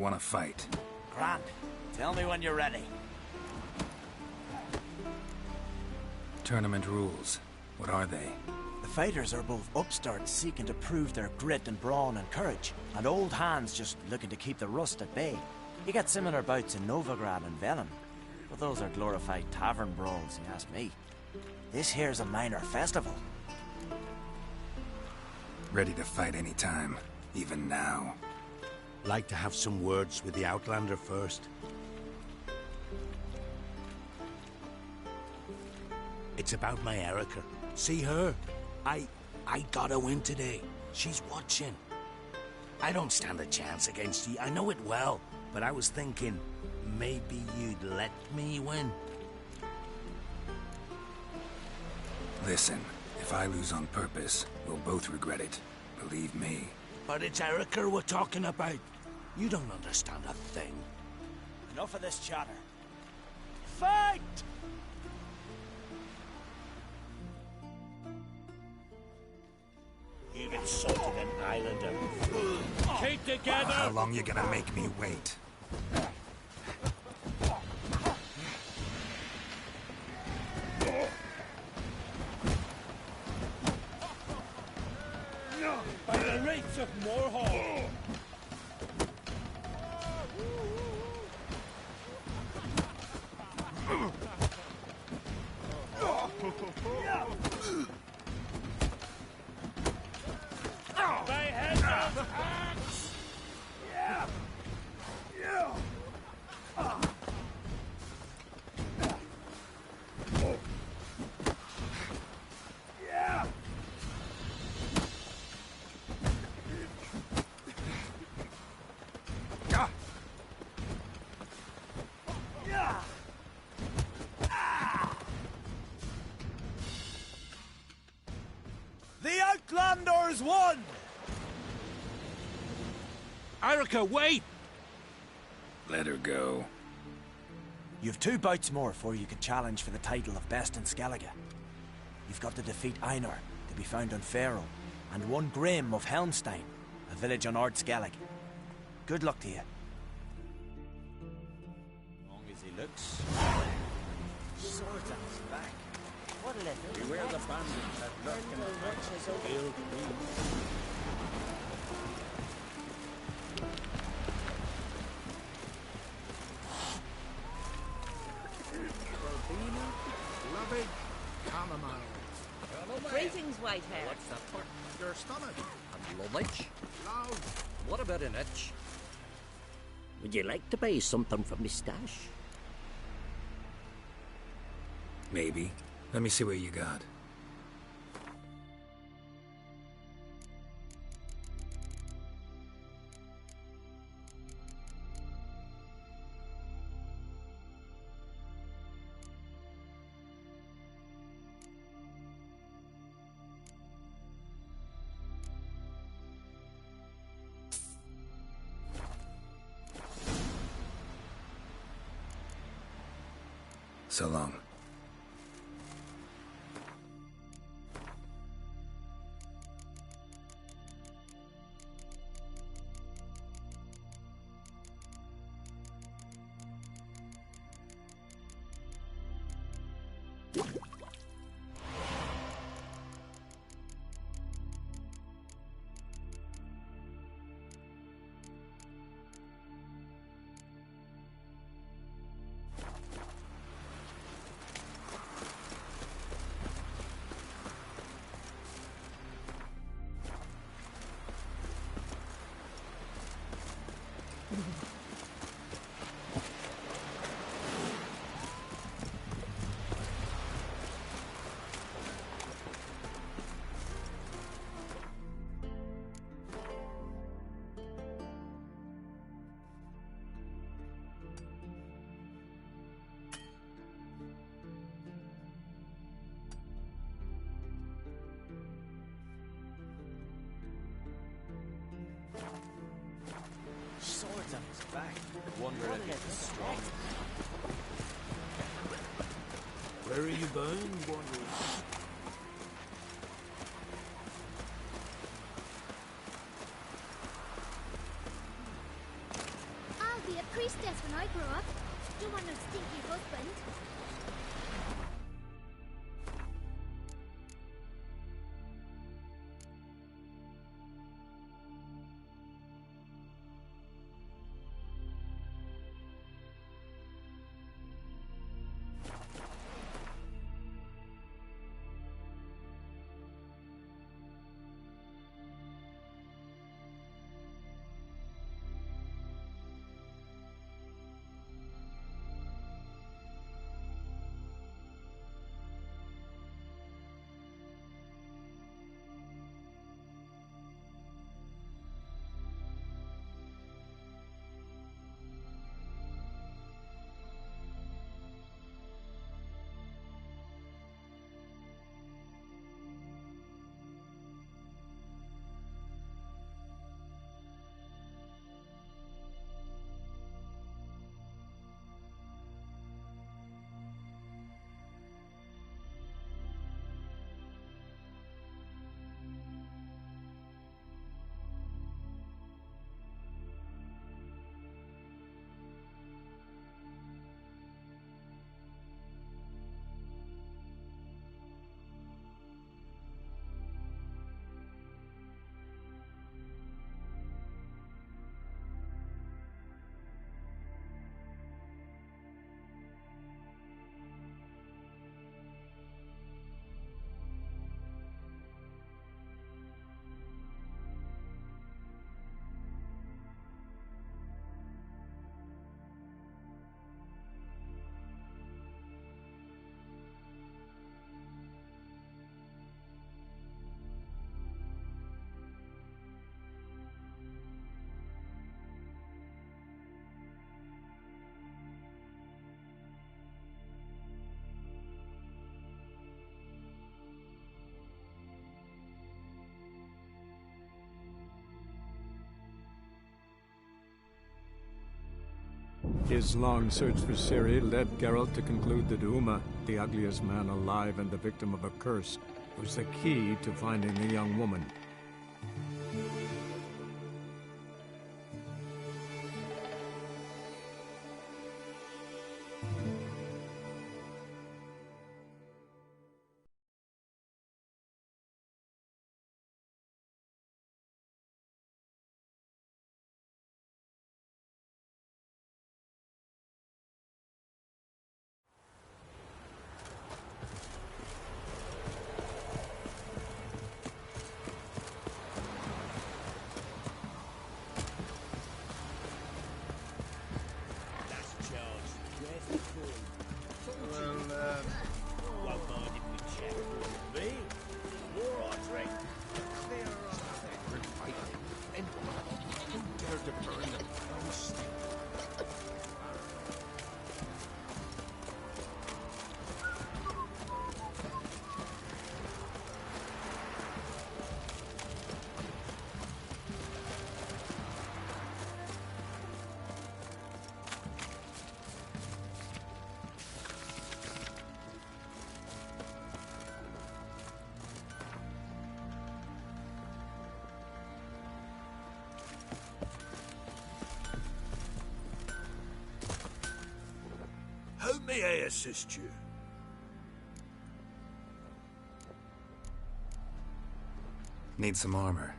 want to fight. Grant, tell me when you're ready. Tournament rules. What are they? The fighters are both upstarts seeking to prove their grit and brawn and courage, and old hands just looking to keep the rust at bay. You get similar bouts in Novigrad and Velen, but those are glorified tavern brawls, you ask me. This here's a minor festival. Ready to fight anytime, even now. Like to have some words with the Outlander first. It's about my Erica. See her? I got a win today. She's watching. I don't stand a chance against you. I know it well. But I was thinking, maybe you'd let me win. Listen, if I lose on purpose, we'll both regret it. Believe me. But it's Erica we're talking about. You don't understand a thing. Enough of this chatter. Fight! You've insulted an islander. Keep together! How long you gonna make me wait? By the rates of Morhaul! My head of axe! Yeah! Yeah! Yeah! The Outlanders won! Erica, wait! Let her go. You've 2 bouts more before you can challenge for the title of Best in Skellige. You've got to defeat Einar, to be found on Faroe, and 1 Grim of Helmstein, a village on Ard Skellig. Good luck to you. Long as he looks. Swords on his back. What a little. Beware the bandits that lurk in the patches of ill breeze. Verbena, lovage, chamomile. Greetings, Whitehair. What's that for? Your stomach, And luggage? loud. What about an itch? Would you like to buy something from me stash? Maybe. Let me see what you got. So long. Swords on his back. Wonder if he's strong. Where are you bound, Wanderer? I grow up. Don't want no stinky husband. His long search for Ciri led Geralt to conclude that Uma, the ugliest man alive and the victim of a curse, was the key to finding the young woman. How may I assist you? Need some armor.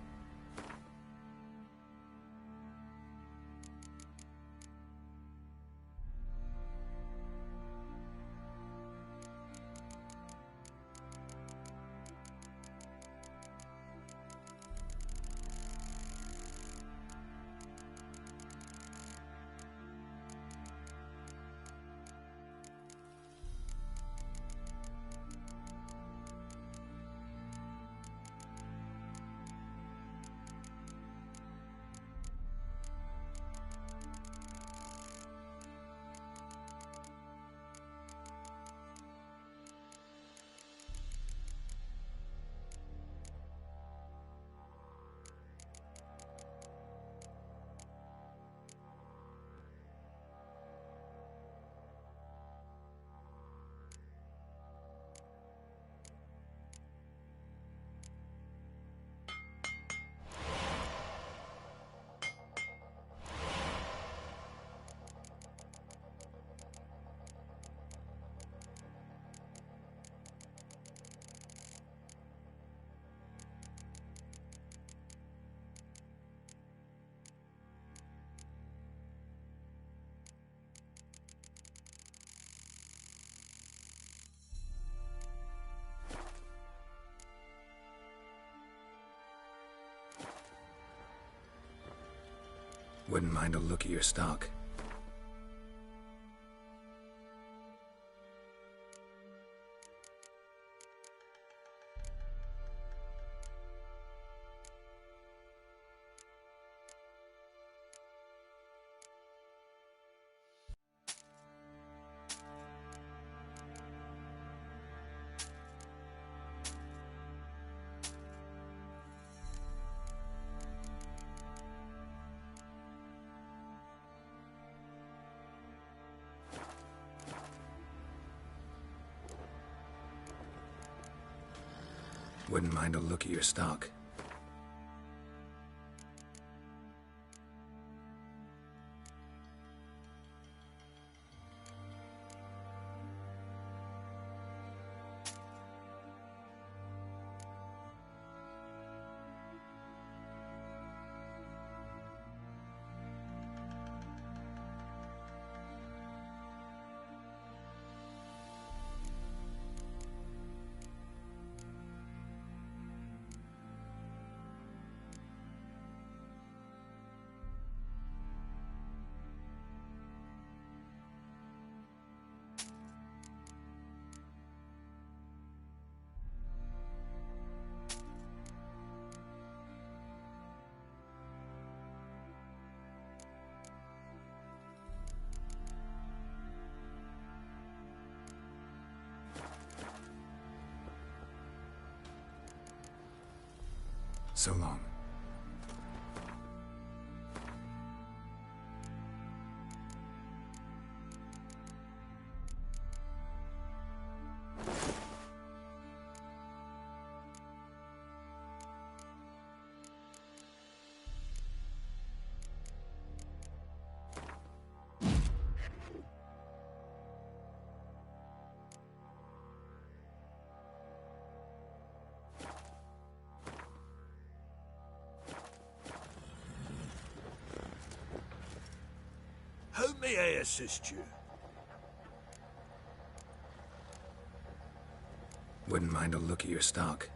Wouldn't mind a look at your stock. Wouldn't mind a look at your stock. So long. How may I assist you? Wouldn't mind a look at your stock.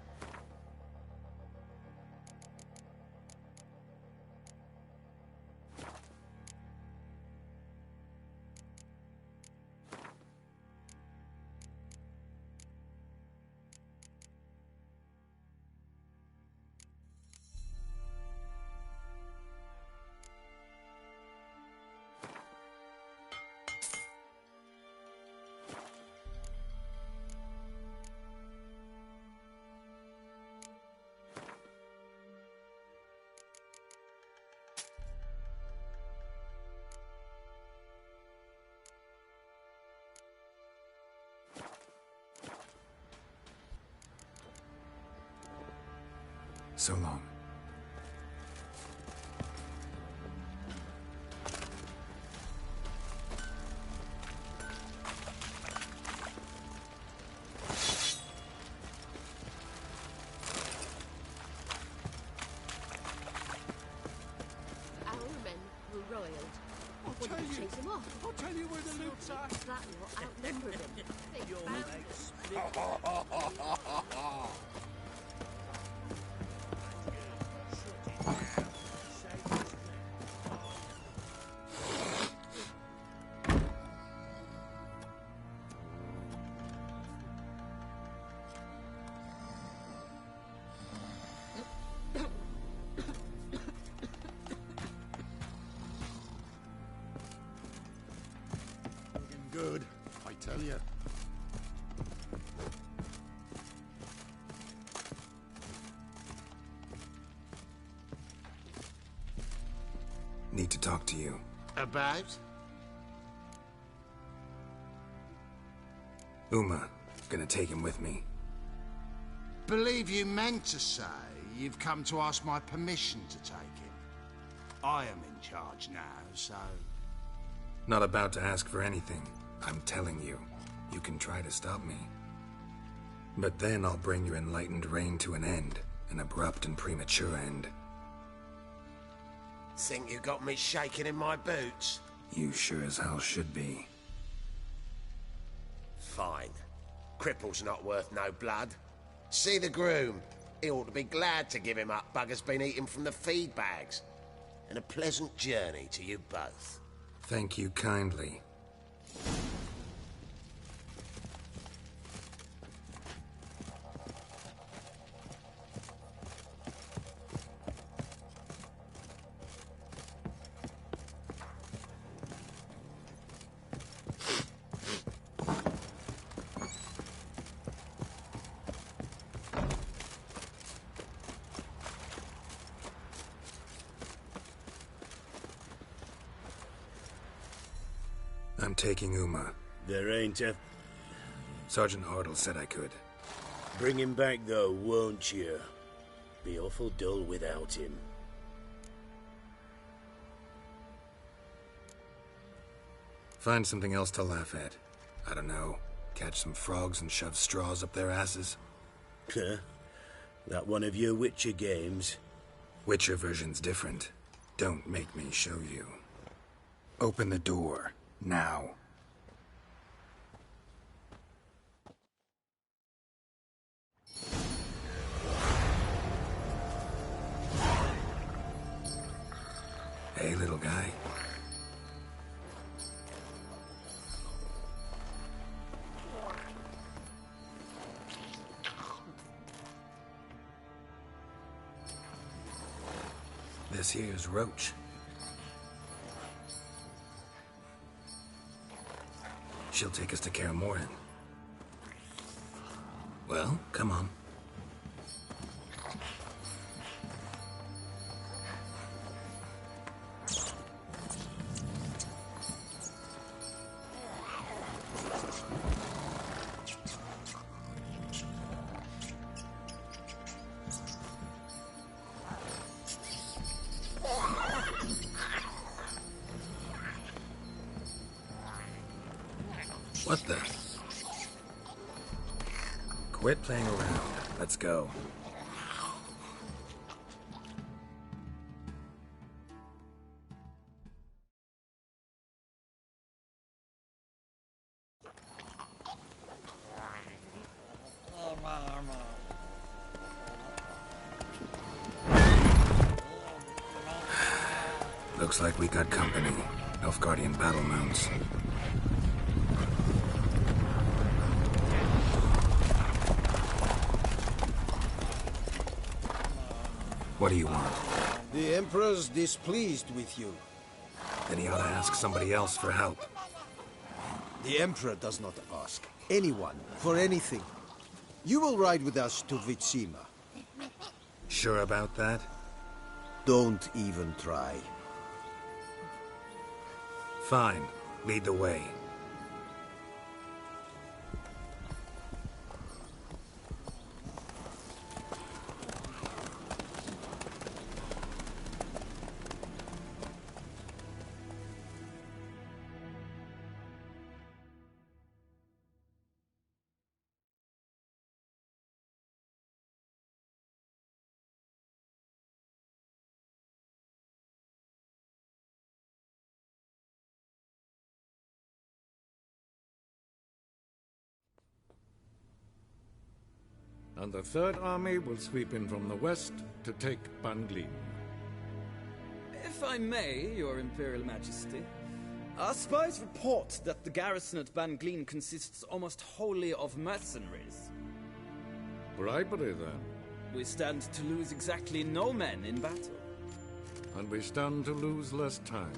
So long. Our men were roiled. What did we chase him off? I'll tell you where the loot's at. That lot outnumbered him. They found him. Good, I tell you. Need to talk to you. About? Uma. Gonna take him with me. Believe you meant to say you've come to ask my permission to take him. I am in charge now, so... Not about to ask for anything. I'm telling you. You can try to stop me. But then I'll bring your enlightened reign to an end. An abrupt and premature end. Think you got me shaking in my boots? You sure as hell should be. Fine. Cripple's not worth no blood. See the groom. He ought to be glad to give him up. Bugger's been eating from the feed bags. and a pleasant journey to you both. Thank you kindly. I'm taking Uma. There ain't a... Sergeant Hartle said I could. Bring him back, though, won't you? Be awful dull without him. Find something else to laugh at. I don't know. Catch some frogs and shove straws up their asses. Huh? That one of your Witcher games? Witcher version's different. Don't make me show you. Open the door. Now. Hey, little guy. This here's Roach. She'll take us to Kaer Morhen. Well, come on. What the? Quit playing around. Let's go. Looks like we got company. Nilfgaardian battle mounts. What do you want? The Emperor's displeased with you. Then he ought to ask somebody else for help. The Emperor does not ask anyone for anything. You will ride with us to Vitsima. Sure about that? Don't even try. Fine. Lead the way. And the Third Army will sweep in from the west to take Ban-Glin. If I may, Your Imperial Majesty, our spies report that the garrison at Ban-Glin consists almost wholly of mercenaries. Bribery, then. We stand to lose exactly no men in battle. And we stand to lose less time.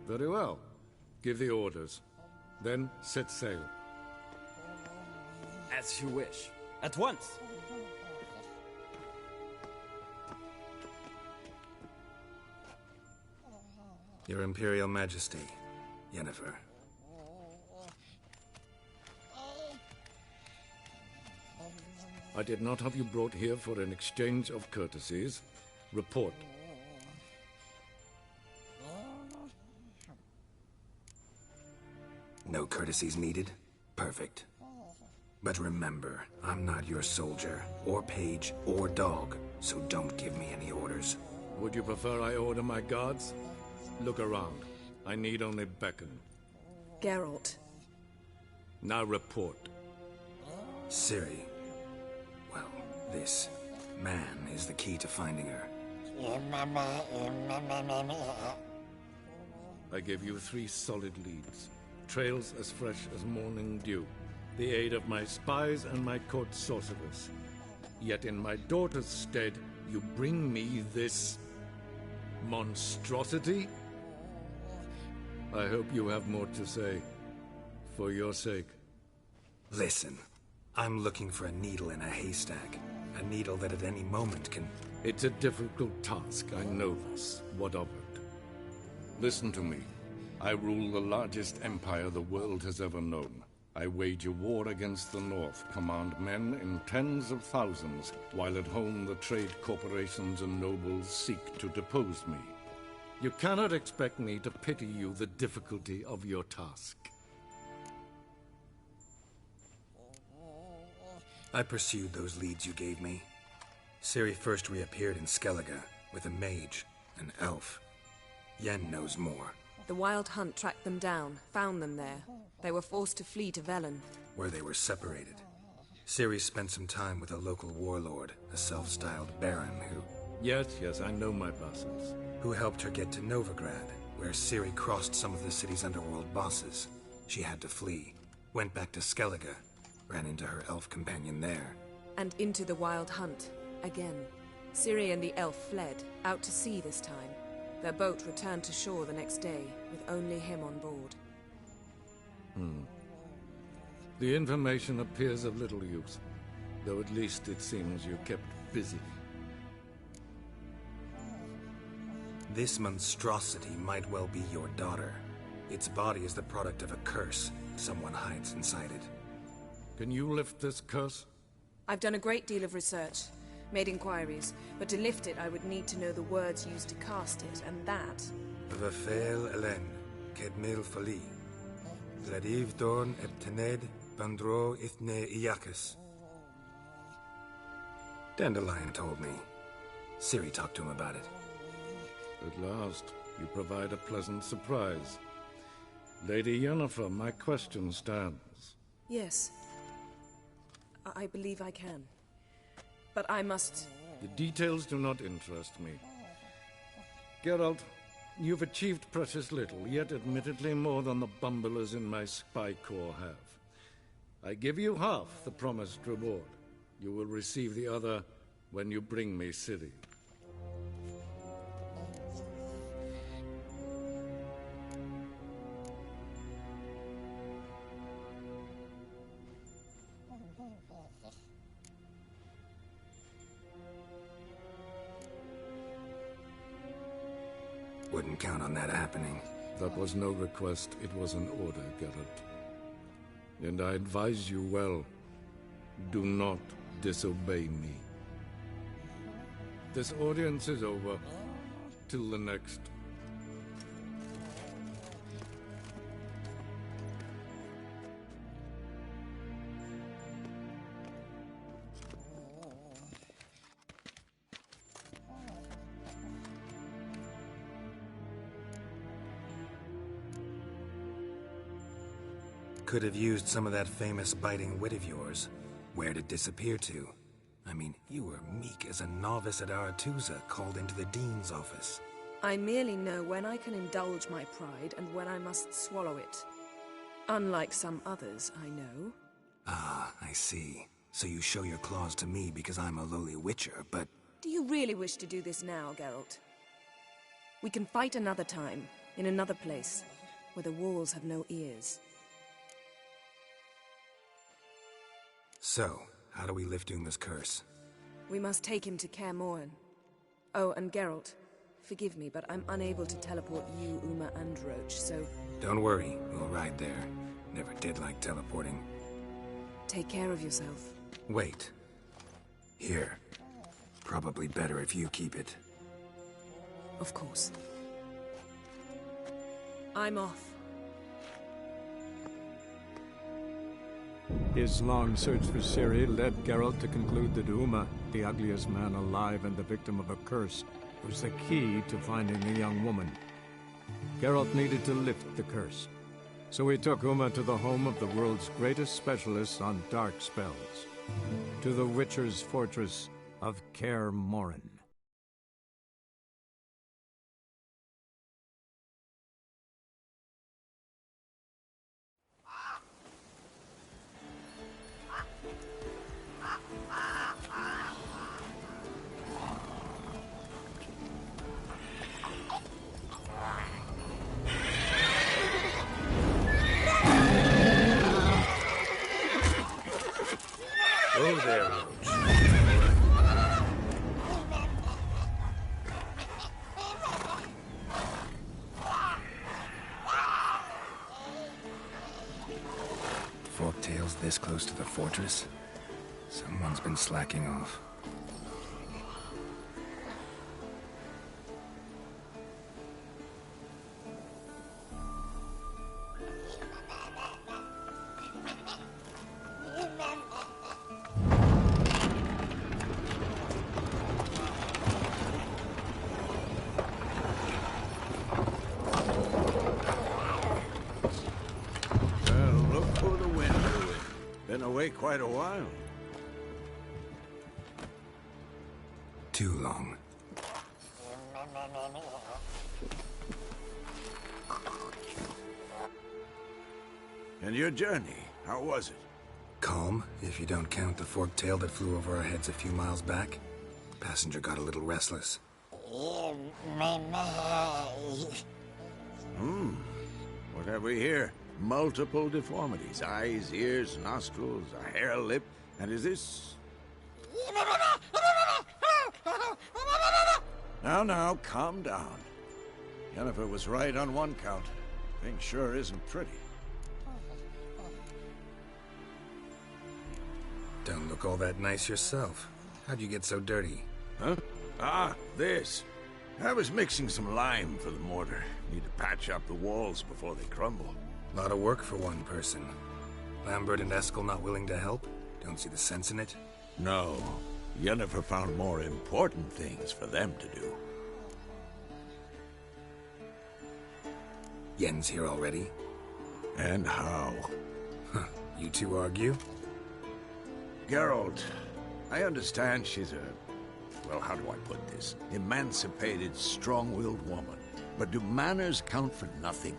Very well. Give the orders. Then set sail. As you wish. At once. Your Imperial Majesty, Yennefer. I did not have you brought here for an exchange of courtesies. Report. No courtesies needed? Perfect. But remember, I'm not your soldier, or page, or dog, so don't give me any orders. Would you prefer I order my guards? Look around. I need only beckon. Geralt. Now report. Ciri. Well, this man is the key to finding her. I gave you 3 solid leads. Trails as fresh as morning dew. The aid of my spies and my court sorcerers. Yet in my daughter's stead, you bring me this monstrosity? I hope you have more to say. For your sake. Listen, I'm looking for a needle in a haystack. A needle that at any moment can... It's a difficult task, I know this. What of it? Listen to me. I rule the largest empire the world has ever known. I wage a war against the North, command men in tens of thousands, while at home the trade corporations and nobles seek to depose me. You cannot expect me to pity you the difficulty of your task. I pursued those leads you gave me. Ciri first reappeared in Skellige with a mage, an elf. Yen knows more. The Wild Hunt tracked them down, found them there. They were forced to flee to Velen, where they were separated. Ciri spent some time with a local warlord, a self-styled baron who... Yes, I know my vassals. Who helped her get to Novigrad, where Ciri crossed some of the city's underworld bosses. She had to flee, went back to Skellige, ran into her elf companion there. And into the Wild Hunt, again. Ciri and the elf fled, out to sea this time. Their boat returned to shore the next day, with only him on board. The information appears of little use, though at least it seems you kept busy. This monstrosity might well be your daughter. Its body is the product of a curse. Someone hides inside it. Can you lift this curse? I've done a great deal of research, made inquiries, but to lift it I would need to know the words used to cast it, and that... Vafel Elen, Kedmil Fali, Gladiv Dorn Eptened, Bandro Ithne Iacus. Dandelion told me. Ciri talked to him about it. At last, you provide a pleasant surprise. Lady Yennefer, my question stands. Yes. I believe I can. But I must... The details do not interest me. Geralt, you've achieved precious little, yet admittedly more than the bumblers in my spy corps have. I give you half the promised reward. You will receive the other when you bring me Ciri. Wouldn't count on that happening. That was no request, it was an order, Geralt. And I advise you well, do not disobey me. This audience is over. Till the next. Could have used some of that famous biting wit of yours. Where'd it disappear to? I mean, you were meek as a novice at Aretuza called into the Dean's office. I merely know when I can indulge my pride and when I must swallow it. Unlike some others, I know. Ah, I see. So you show your claws to me because I'm a lowly witcher, but... Do you really wish to do this now, Geralt? We can fight another time, in another place, where the walls have no ears. So, how do we lift Uma's curse? We must take him to Kaer Morhen. Oh, and Geralt, forgive me, but I'm unable to teleport you, Uma, and Roach, so... Don't worry, we'll ride there. Never did like teleporting. Take care of yourself. Wait. Here. Probably better if you keep it. Of course. I'm off. His long search for Ciri led Geralt to conclude that Uma, the ugliest man alive and the victim of a curse, was the key to finding the young woman. Geralt needed to lift the curse, so he took Uma to the home of the world's greatest specialists on dark spells, to the Witcher's fortress of Kaer Morhen. there, Roach. Forktail's this close to the fortress? Someone's been slacking off. Quite a while. Too long. And your journey, how was it? Calm, if you don't count the forktail that flew over our heads a few miles back. Passenger got a little restless. What have we here? Multiple deformities. Eyes, ears, nostrils, a hair lip. And is this... Now, calm down. Yennefer was right on one count. Thing sure isn't pretty. Don't look all that nice yourself. How'd you get so dirty? Huh? Ah, this. I was mixing some lime for the mortar. Need to patch up the walls before they crumble. Lot of work for one person. Lambert and Eskel not willing to help? Don't see the sense in it? No. Yennefer found more important things for them to do. Yen's here already? And how? Huh. You two argue? Geralt, I understand she's a... well, how do I put this? Emancipated, strong-willed woman. But do manners count for nothing?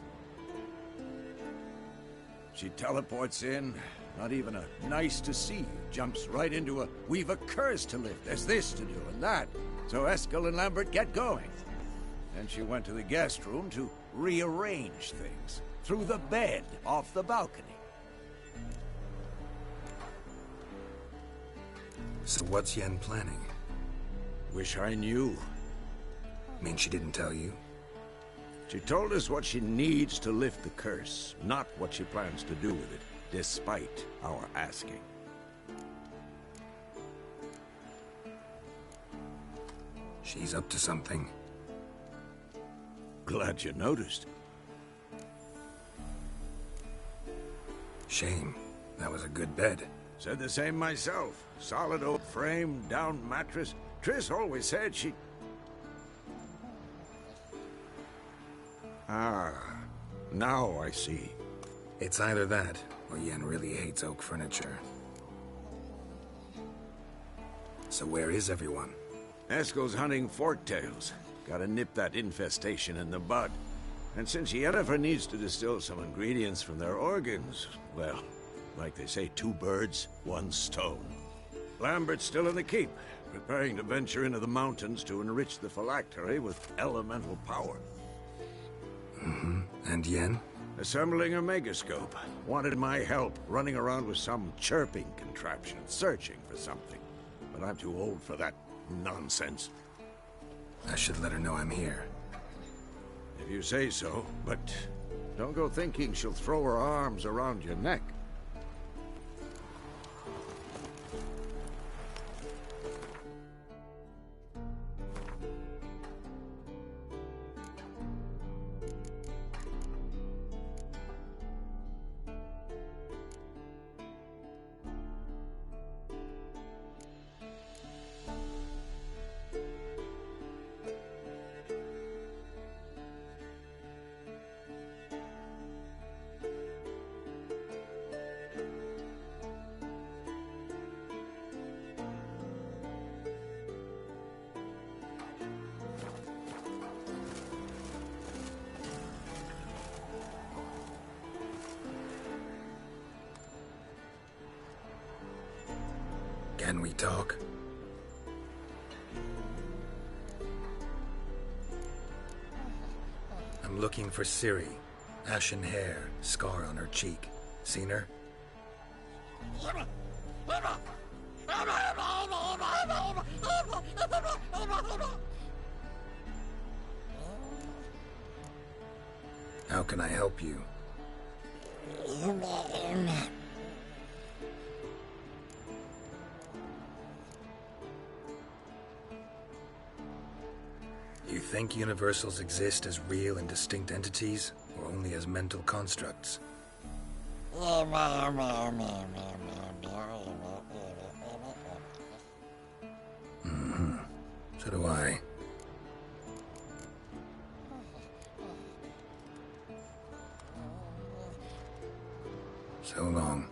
She teleports in, not even a nice to see you, jumps right into a we've a curse to lift, there's this to do and that. So Eskel and Lambert get going. Then she went to the guest room to rearrange things. Through the bed, off the balcony. So what's Yen planning? Wish I knew. Mean she didn't tell you? She told us what she needs to lift the curse, not what she plans to do with it, despite our asking. She's up to something. Glad you noticed. Shame. That was a good bed. Said the same myself. Solid oak frame, down mattress. Triss always said she... Ah, now I see. It's either that, or Yen really hates oak furniture. So where is everyone? Eskel's hunting forktails. Gotta nip that infestation in the bud. And since Yennefer needs to distill some ingredients from their organs, well, like they say, 2 birds, 1 stone. Lambert's still in the keep, preparing to venture into the mountains to enrich the phylactery with elemental power. And Yen? Assembling a megascope. Wanted my help, running around with some chirping contraption, searching for something. But I'm too old for that nonsense. I should let her know I'm here. If you say so, but don't go thinking she'll throw her arms around your neck. Can we talk? I'm looking for Ciri. Ashen hair, scar on her cheek. Seen her? How can I help you? You think universals exist as real and distinct entities, or only as mental constructs? Mm-hmm. So do I. So long.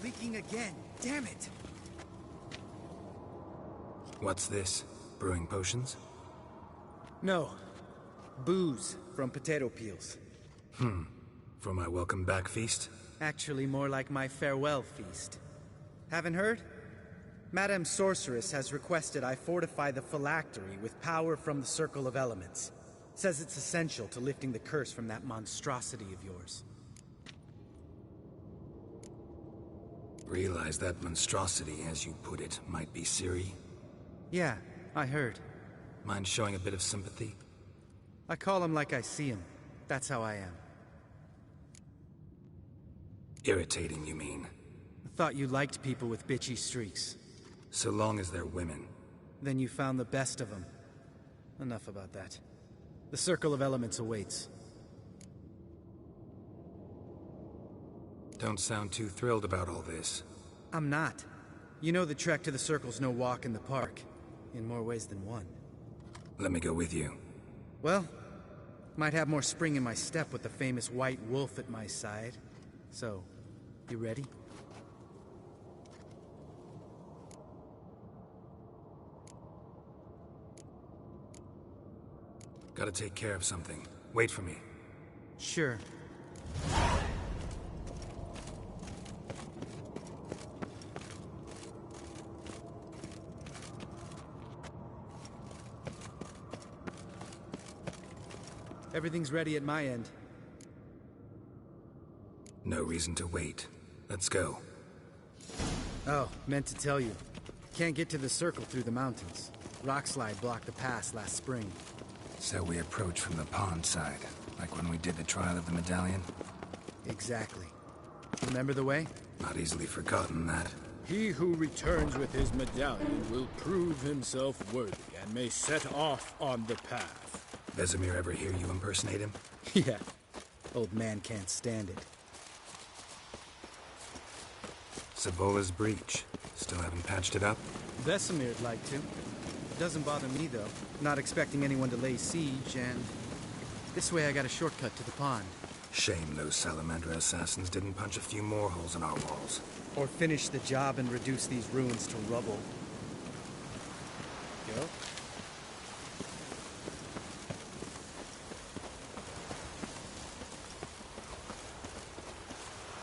Leaking again. Damn it. What's this? Brewing potions? No. Booze from potato peels. For my welcome back feast? Actually, more like my farewell feast. Haven't heard? Madame Sorceress has requested I fortify the phylactery with power from the Circle of Elements. Says it's essential to lifting the curse from that monstrosity of yours. Realize that monstrosity, as you put it, might be Ciri? Yeah, I heard. Mind showing a bit of sympathy? I call him like I see him. That's how I am. Irritating, you mean? I thought you liked people with bitchy streaks. So long as they're women. Then you found the best of them. Enough about that. The Circle of Elements awaits. Don't sound too thrilled about all this. I'm not. You know the trek to the Circle's no walk in the park. In more ways than one. Let me go with you. Well, might have more spring in my step with the famous White Wolf at my side. So, you ready? Gotta take care of something. Wait for me. Sure. Everything's ready at my end. No reason to wait. Let's go. Oh, meant to tell you. Can't get to the Circle through the mountains. Rockslide blocked the pass last spring. So we approach from the pond side, like when we did the trial of the medallion? Exactly. Remember the way? Not easily forgotten, that. He who returns with his medallion will prove himself worthy and may set off on the path. Vesemir ever hear you impersonate him? Yeah. Old man can't stand it. Savola's breach. Still haven't patched it up? Vesemir'd like to. Doesn't bother me, though. Not expecting anyone to lay siege, and this way I got a shortcut to the pond. Shame those Salamander assassins didn't punch a few more holes in our walls. Or finish the job and reduce these ruins to rubble. Yo.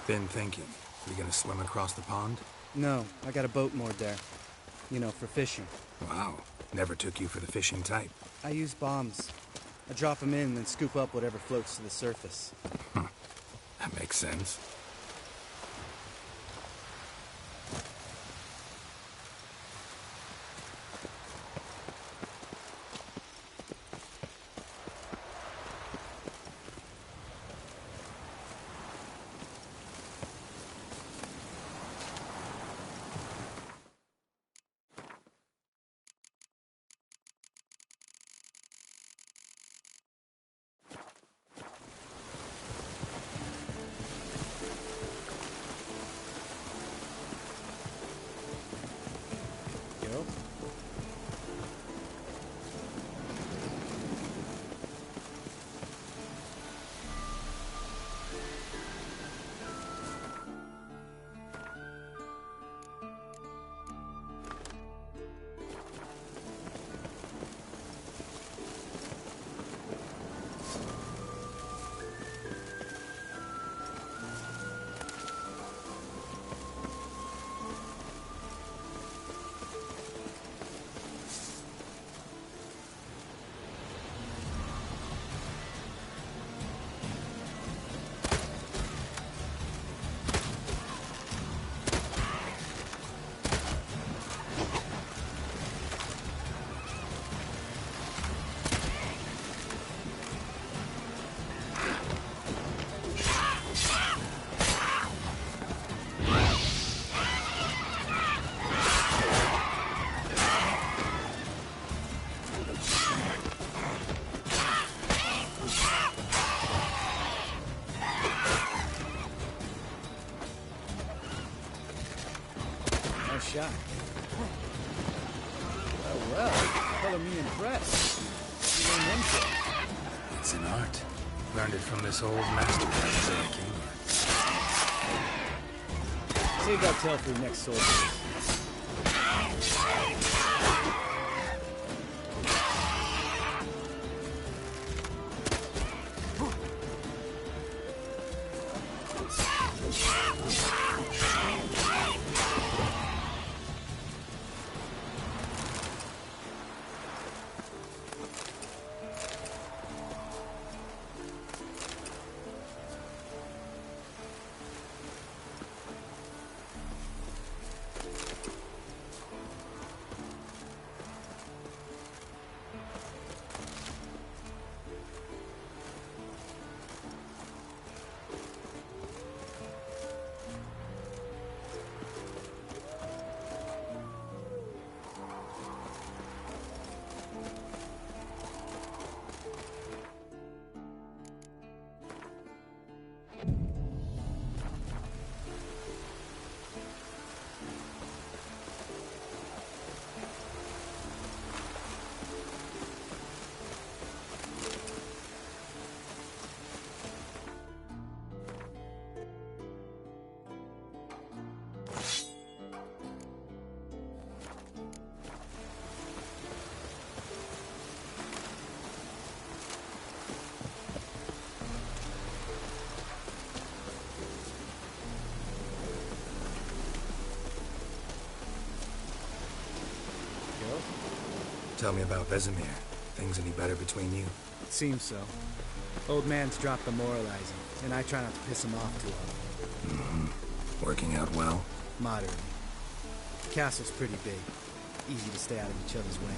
Been thinking. We gonna swim across the pond? No, I got a boat moored there. You know, for fishing. Wow. Never took you for the fishing type. I use bombs. I drop them in, then scoop up whatever floats to the surface. That makes sense. Shot. Oh, well, color me impressed. You learned them from? It's an art. Learned it from this old master class in Kenya. Save that tale for the next sword race. Tell me about Vesemir. Things any better between you? It seems so. Old man's dropped the moralizing, and I try not to piss him off too often. Mm-hmm. Working out well? Moderately. The castle's pretty big. Easy to stay out of each other's way.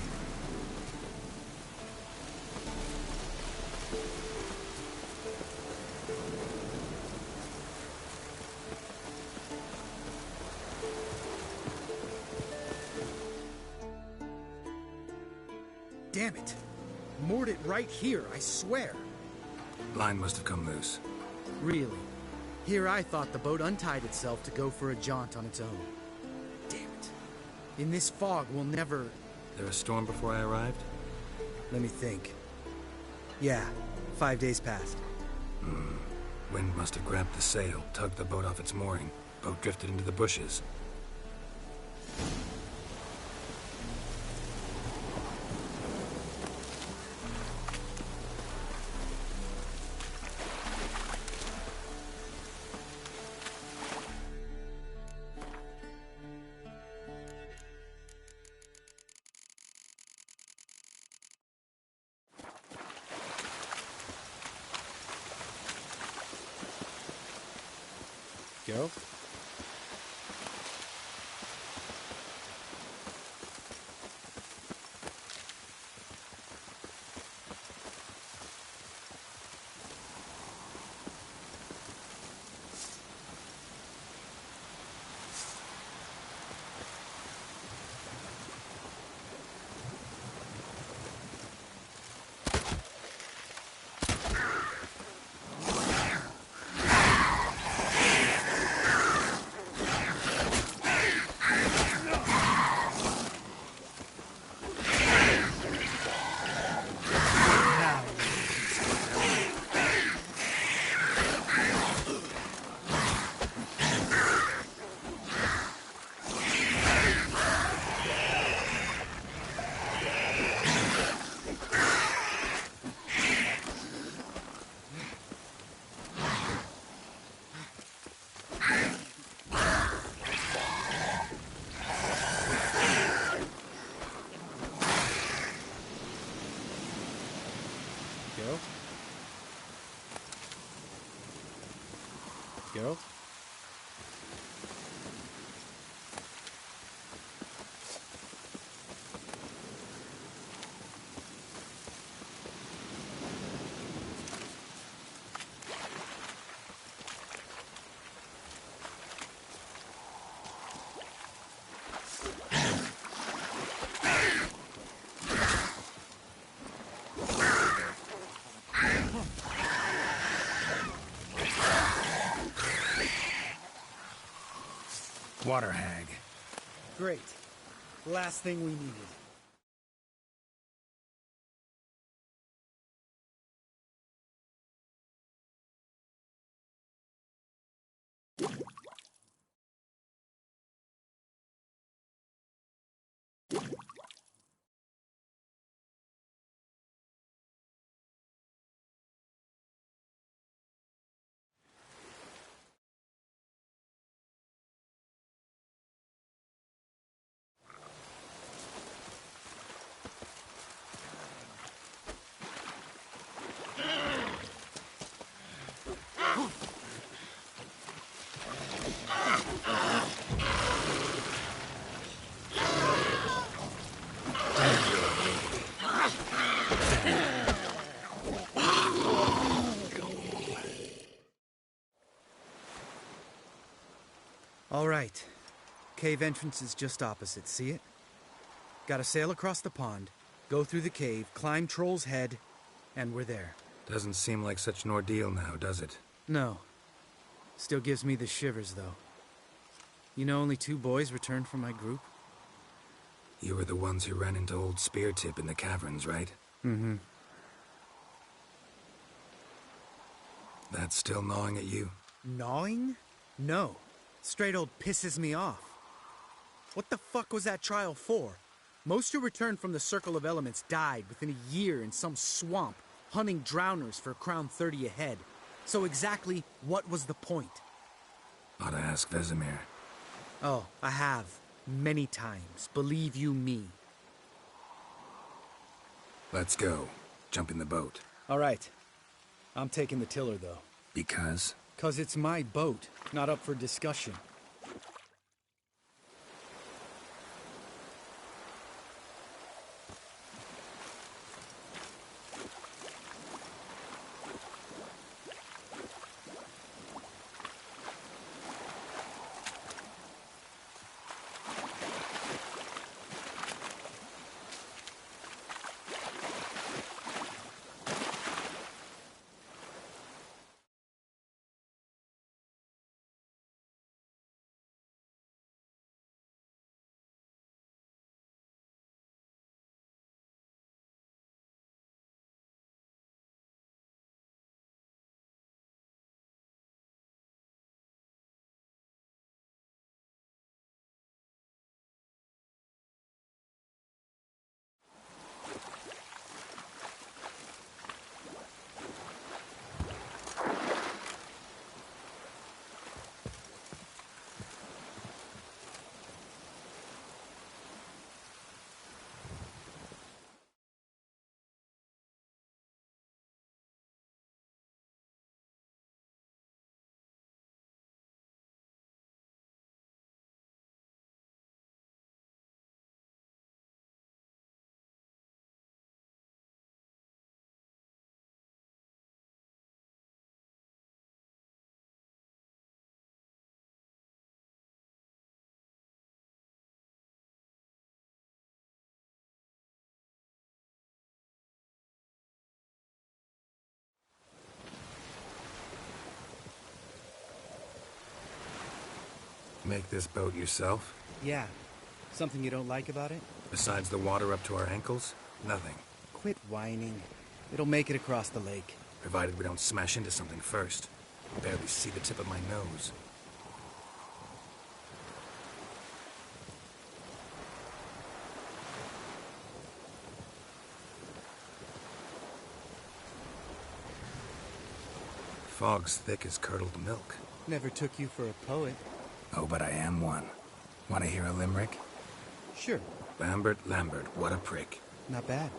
Damn it! Moored it right here, I swear! Line must have come loose. Really? Here I thought the boat untied itself to go for a jaunt on its own. Damn it. In this fog, we'll never... There a storm before I arrived? Let me think. Yeah, 5 days passed. Wind must have grabbed the sail, tugged the boat off its mooring. Boat drifted into the bushes. Geralt? Geralt? Water hag. Great. Last thing we needed. All right. Cave entrance is just opposite, see it? Gotta sail across the pond, go through the cave, climb Troll's Head, and we're there. Doesn't seem like such an ordeal now, does it? No. Still gives me the shivers, though. You know only 2 boys returned from my group? You were the ones who ran into old Speartip in the caverns, right? Mm-hmm. That's still gnawing at you? Gnawing? No. Straight old pisses me off. What the fuck was that trial for? Most who returned from the Circle of Elements died within a year in some swamp, hunting drowners for a crown 30 a head. So exactly what was the point? Ought to ask Vesemir. Oh, I have. Many times. Believe you me. Let's go. Jump in the boat. All right. I'm taking the tiller, though. Because? 'Cause it's my boat, not up for discussion. Make this boat yourself? Yeah. Something you don't like about it? Besides the water up to our ankles? Nothing. Quit whining. It'll make it across the lake. Provided we don't smash into something first. I barely see the tip of my nose. Fog's thick as curdled milk. Never took you for a poet. Oh, but I am one. Want to hear a limerick? Sure. Lambert, Lambert, what a prick. Not bad.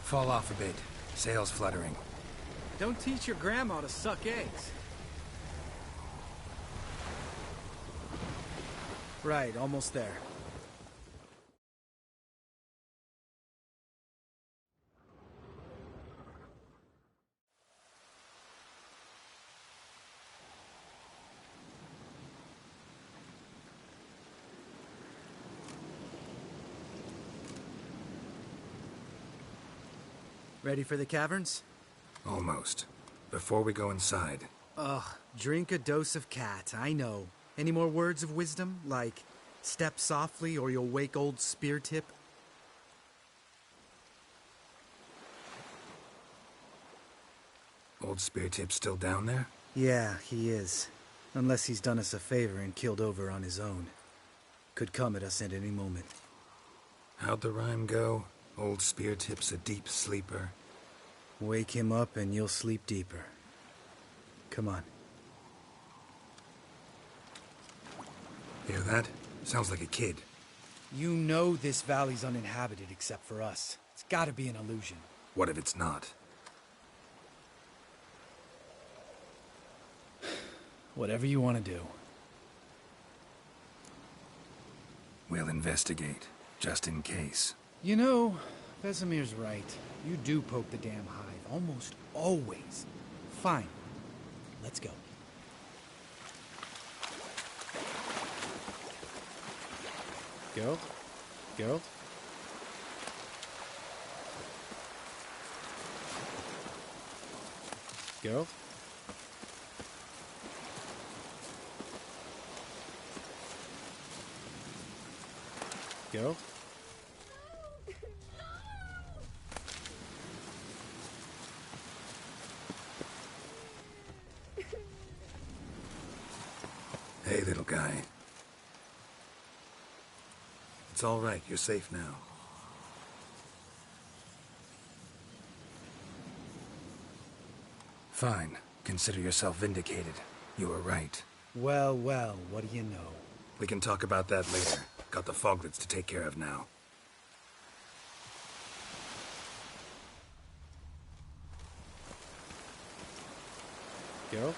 Fall off a bit. Sails fluttering. Don't teach your grandma to suck eggs. Right, almost there. Ready for the caverns? Almost. Before we go inside. Ugh, drink a dose of cat, I know. Any more words of wisdom, like, step softly or you'll wake old Speartip? Old Speartip's still down there? Yeah, he is. Unless he's done us a favor and killed over on his own. Could come at us at any moment. How'd the rhyme go? Old Speartip's a deep sleeper. Wake him up and you'll sleep deeper. Come on. Hear that? Sounds like a kid. You know this valley's uninhabited except for us. It's gotta be an illusion. What if it's not? Whatever you want to do. We'll investigate, just in case. You know, Vesemir's right. You do poke the damn hive, almost always. Fine. Let's go. Geralt? Geralt? Geralt? Geralt? Hey, little guy. It's all right. You're safe now. Fine. Consider yourself vindicated. You were right. Well, well, what do you know? We can talk about that later. Got the Foglets to take care of now. Geralt?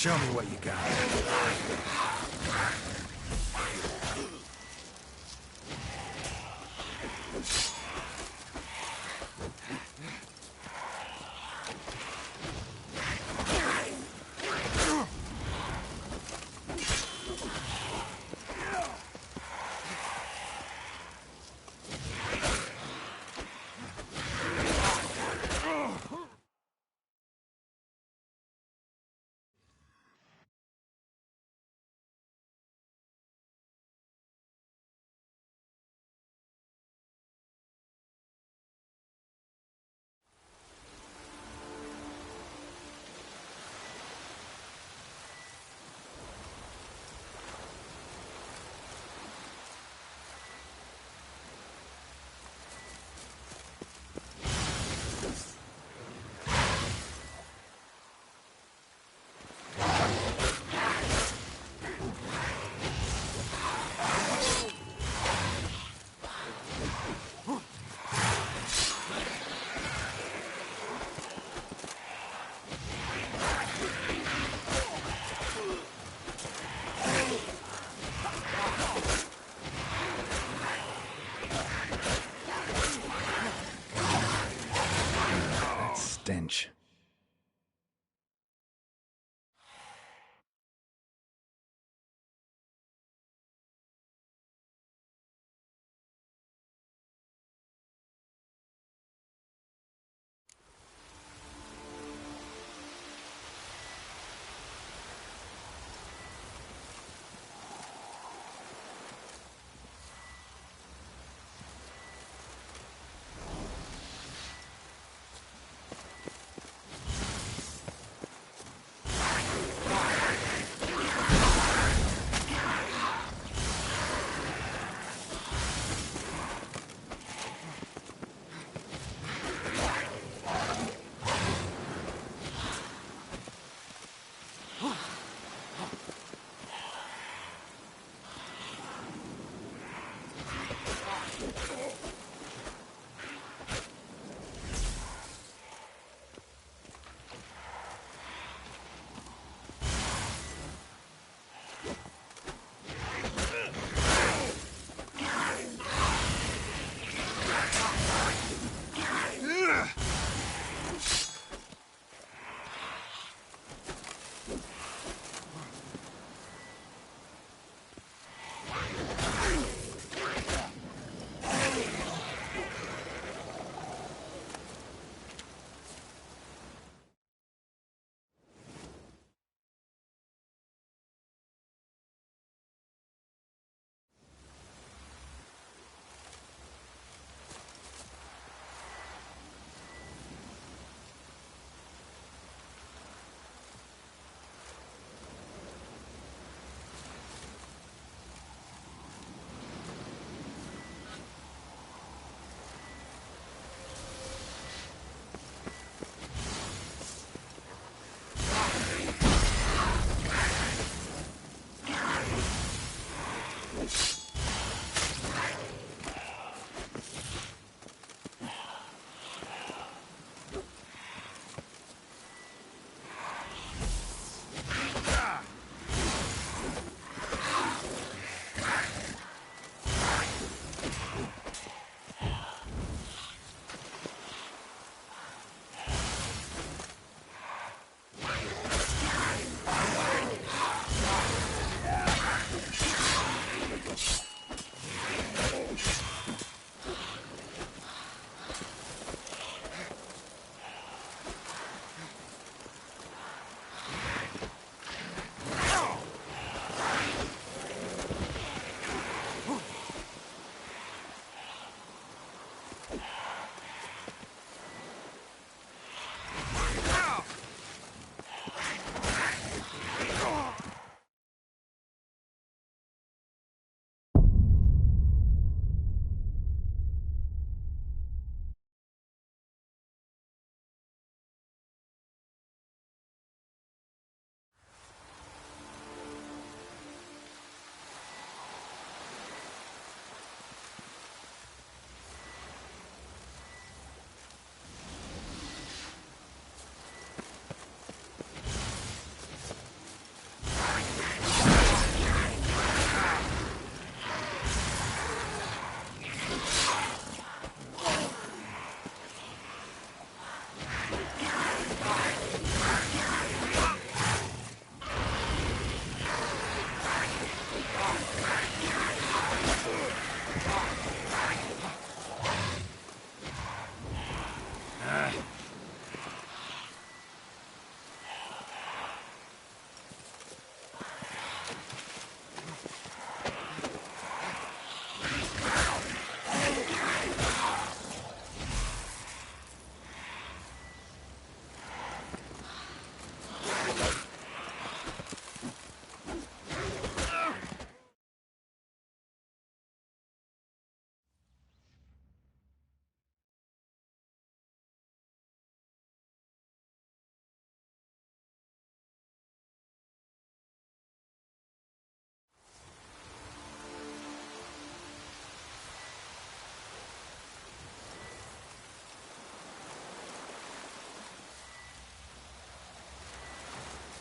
Show me what you got. Stench.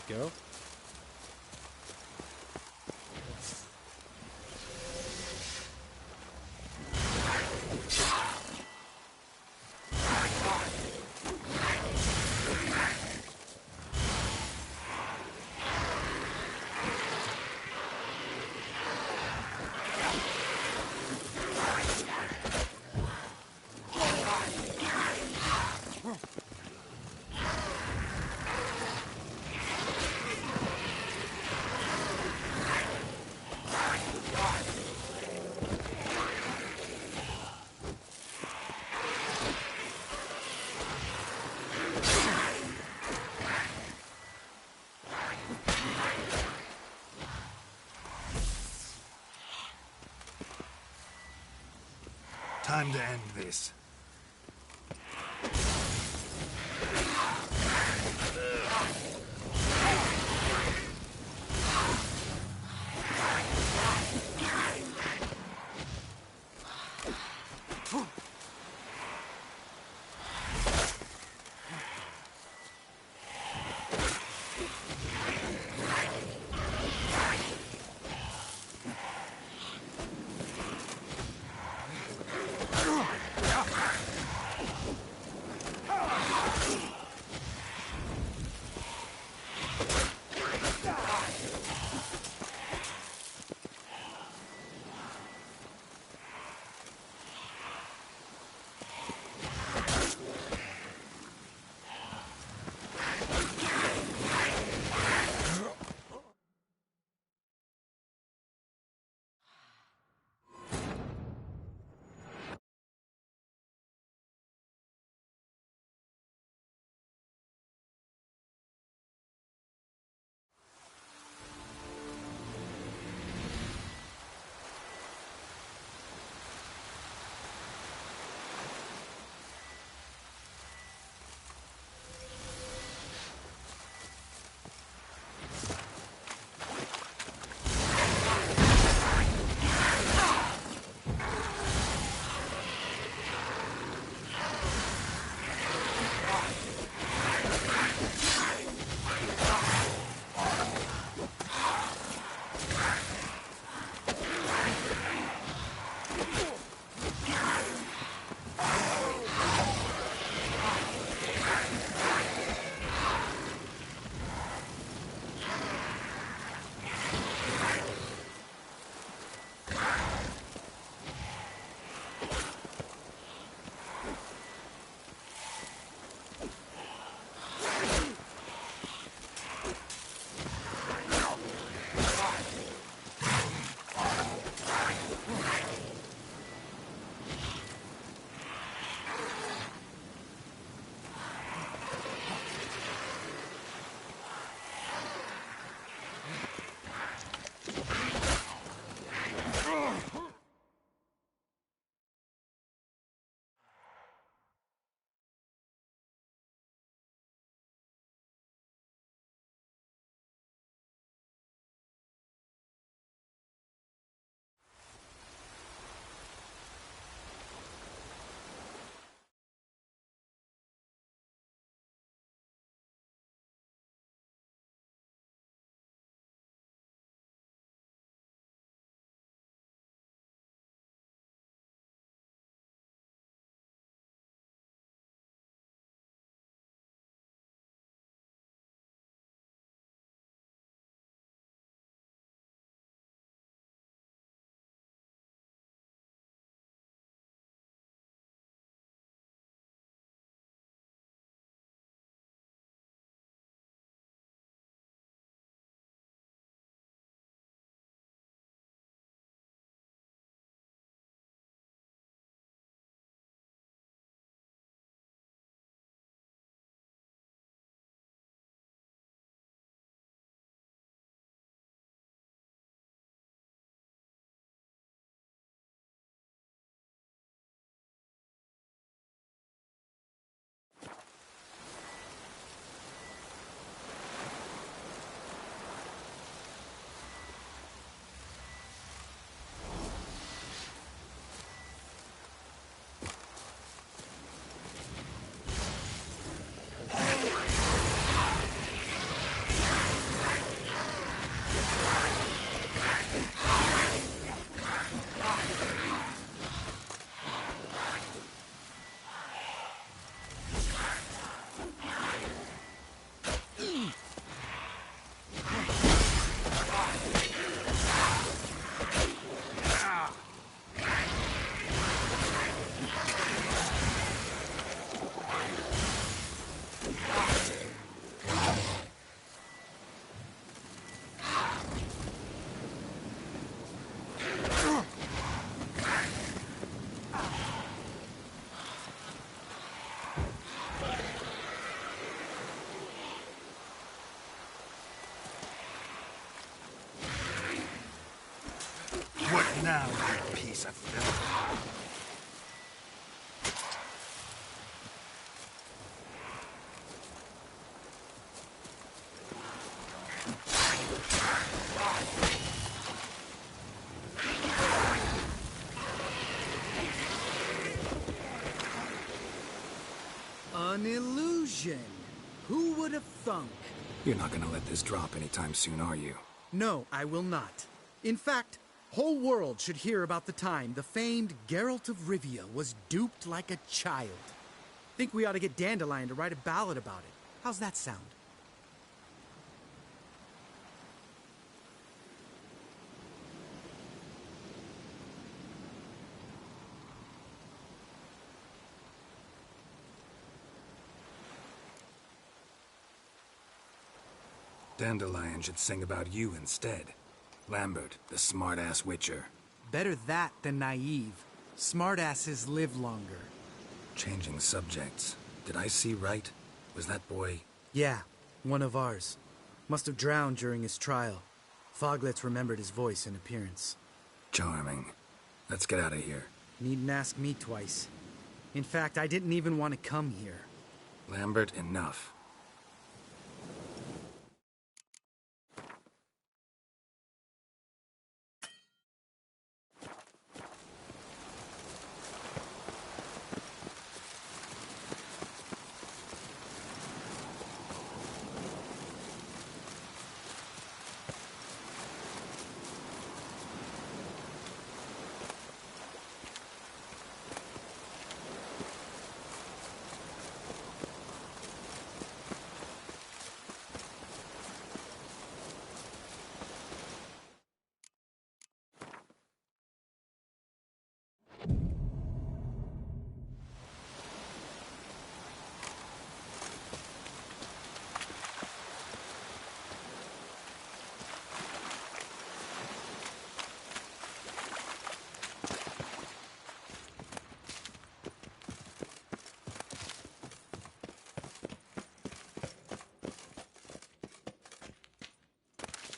Geralt? Time to end this. Now, you piece of filth. An illusion. Who would have thunk? You're not gonna let this drop anytime soon, are you? No, I will not. In fact, whole world should hear about the time the famed Geralt of Rivia was duped like a child. Think we ought to get Dandelion to write a ballad about it. How's that sound? Dandelion should sing about you instead. Lambert, the smart-ass witcher. Better that than naive. Smartasses live longer. Changing subjects. Did I see right? Was that boy... Yeah, one of ours. Must have drowned during his trial. Foglets remembered his voice and appearance. Charming. Let's get out of here. Needn't ask me twice. In fact, I didn't even want to come here. Lambert, enough.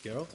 Geralt?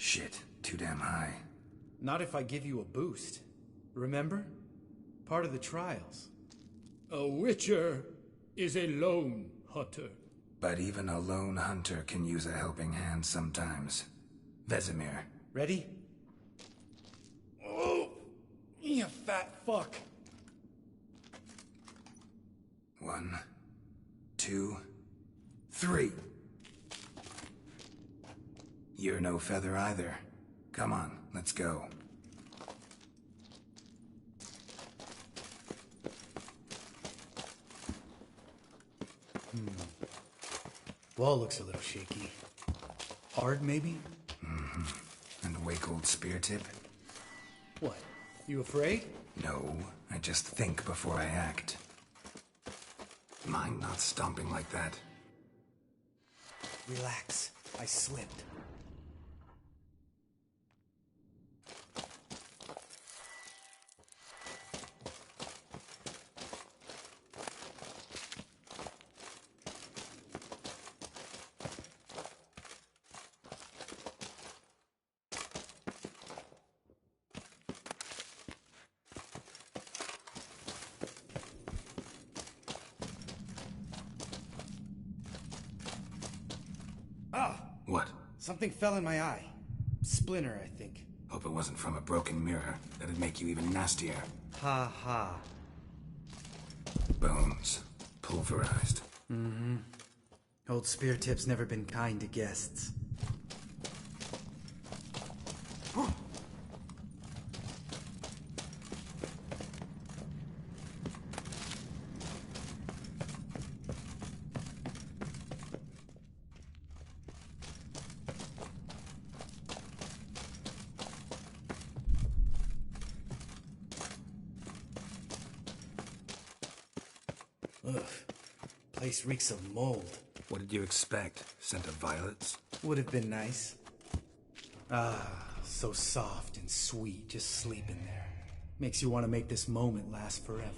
Shit, too damn high. Not if I give you a boost. Remember? Part of the trials. A witcher is a lone hunter. But even a lone hunter can use a helping hand sometimes. Vesemir. Ready? Oh, you fat fuck. 1, 2, 3. You're no feather either. Come on, let's go. Wall looks a little shaky. Hard, maybe? And a wake-old spear tip? What? You afraid? No, I just think before I act. Mind not stomping like that. Relax. I slipped. What? Something fell in my eye. Splinter, I think. Hope it wasn't from a broken mirror. That'd make you even nastier. Ha ha. Bones. Pulverized. Mm-hmm. Old Spear Tip's never been kind to guests. Ugh. Place reeks of mold. What did you expect? Scent of violets? Would have been nice. Ah, so soft and sweet, just sleeping there. Makes you want to make this moment last forever.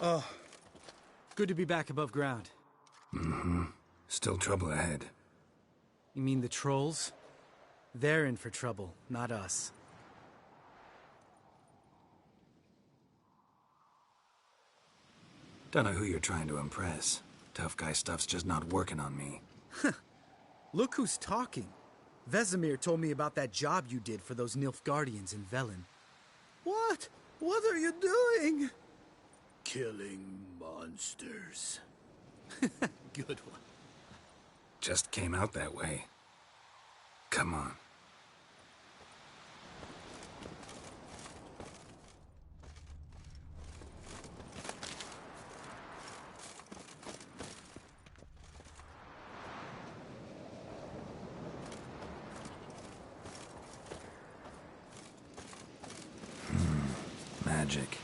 Oh, good to be back above ground. Mm-hmm. Still trouble ahead. You mean the trolls? They're in for trouble, not us. Don't know who you're trying to impress. Tough guy stuff's just not working on me. Look who's talking. Vesemir told me about that job you did for those Nilfgaardians in Velen. What? What are you doing? Killing monsters. Good one. Just came out that way. Come on. Magic.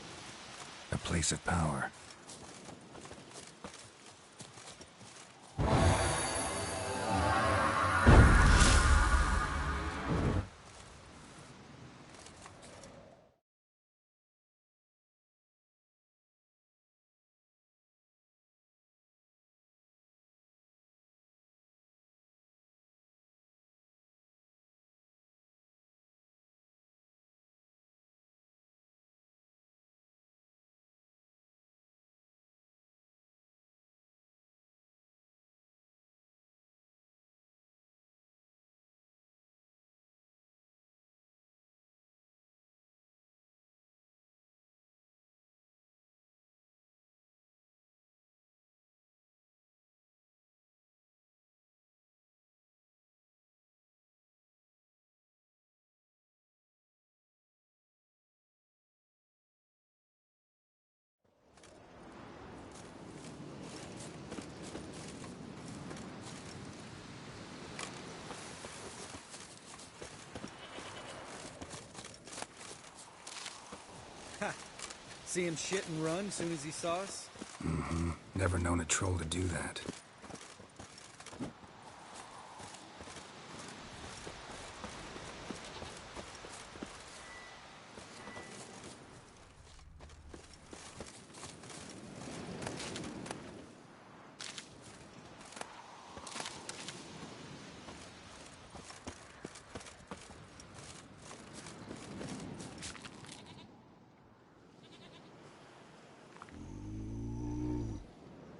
A place of power. Ha! See him shit and run soon as he saw us? Mm-hmm. Never known a troll to do that.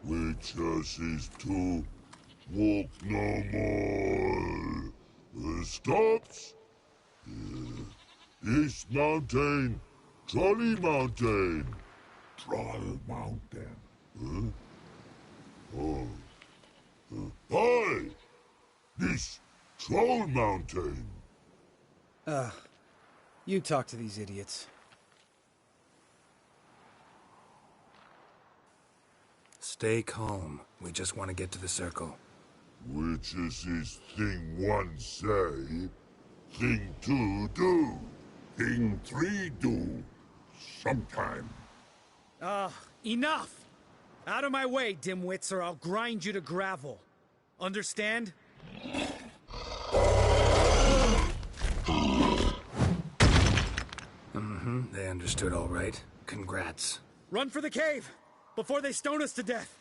Witches is to walk no more. Stops. East Mountain, Trolley Mountain. Troll Mountain. Huh? Oh. Hi! This Troll Mountain. You talk to these idiots. Stay calm. We just want to get to the circle. Witches is thing one say, thing two do, thing three do, sometime. Enough! Out of my way, dimwits, or I'll grind you to gravel. Understand? Mm-hmm. They understood all right. Congrats. Run for the cave! Before they stone us to death!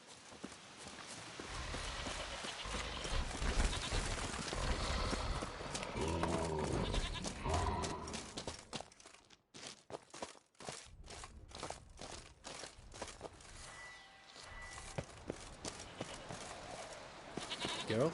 Geralt?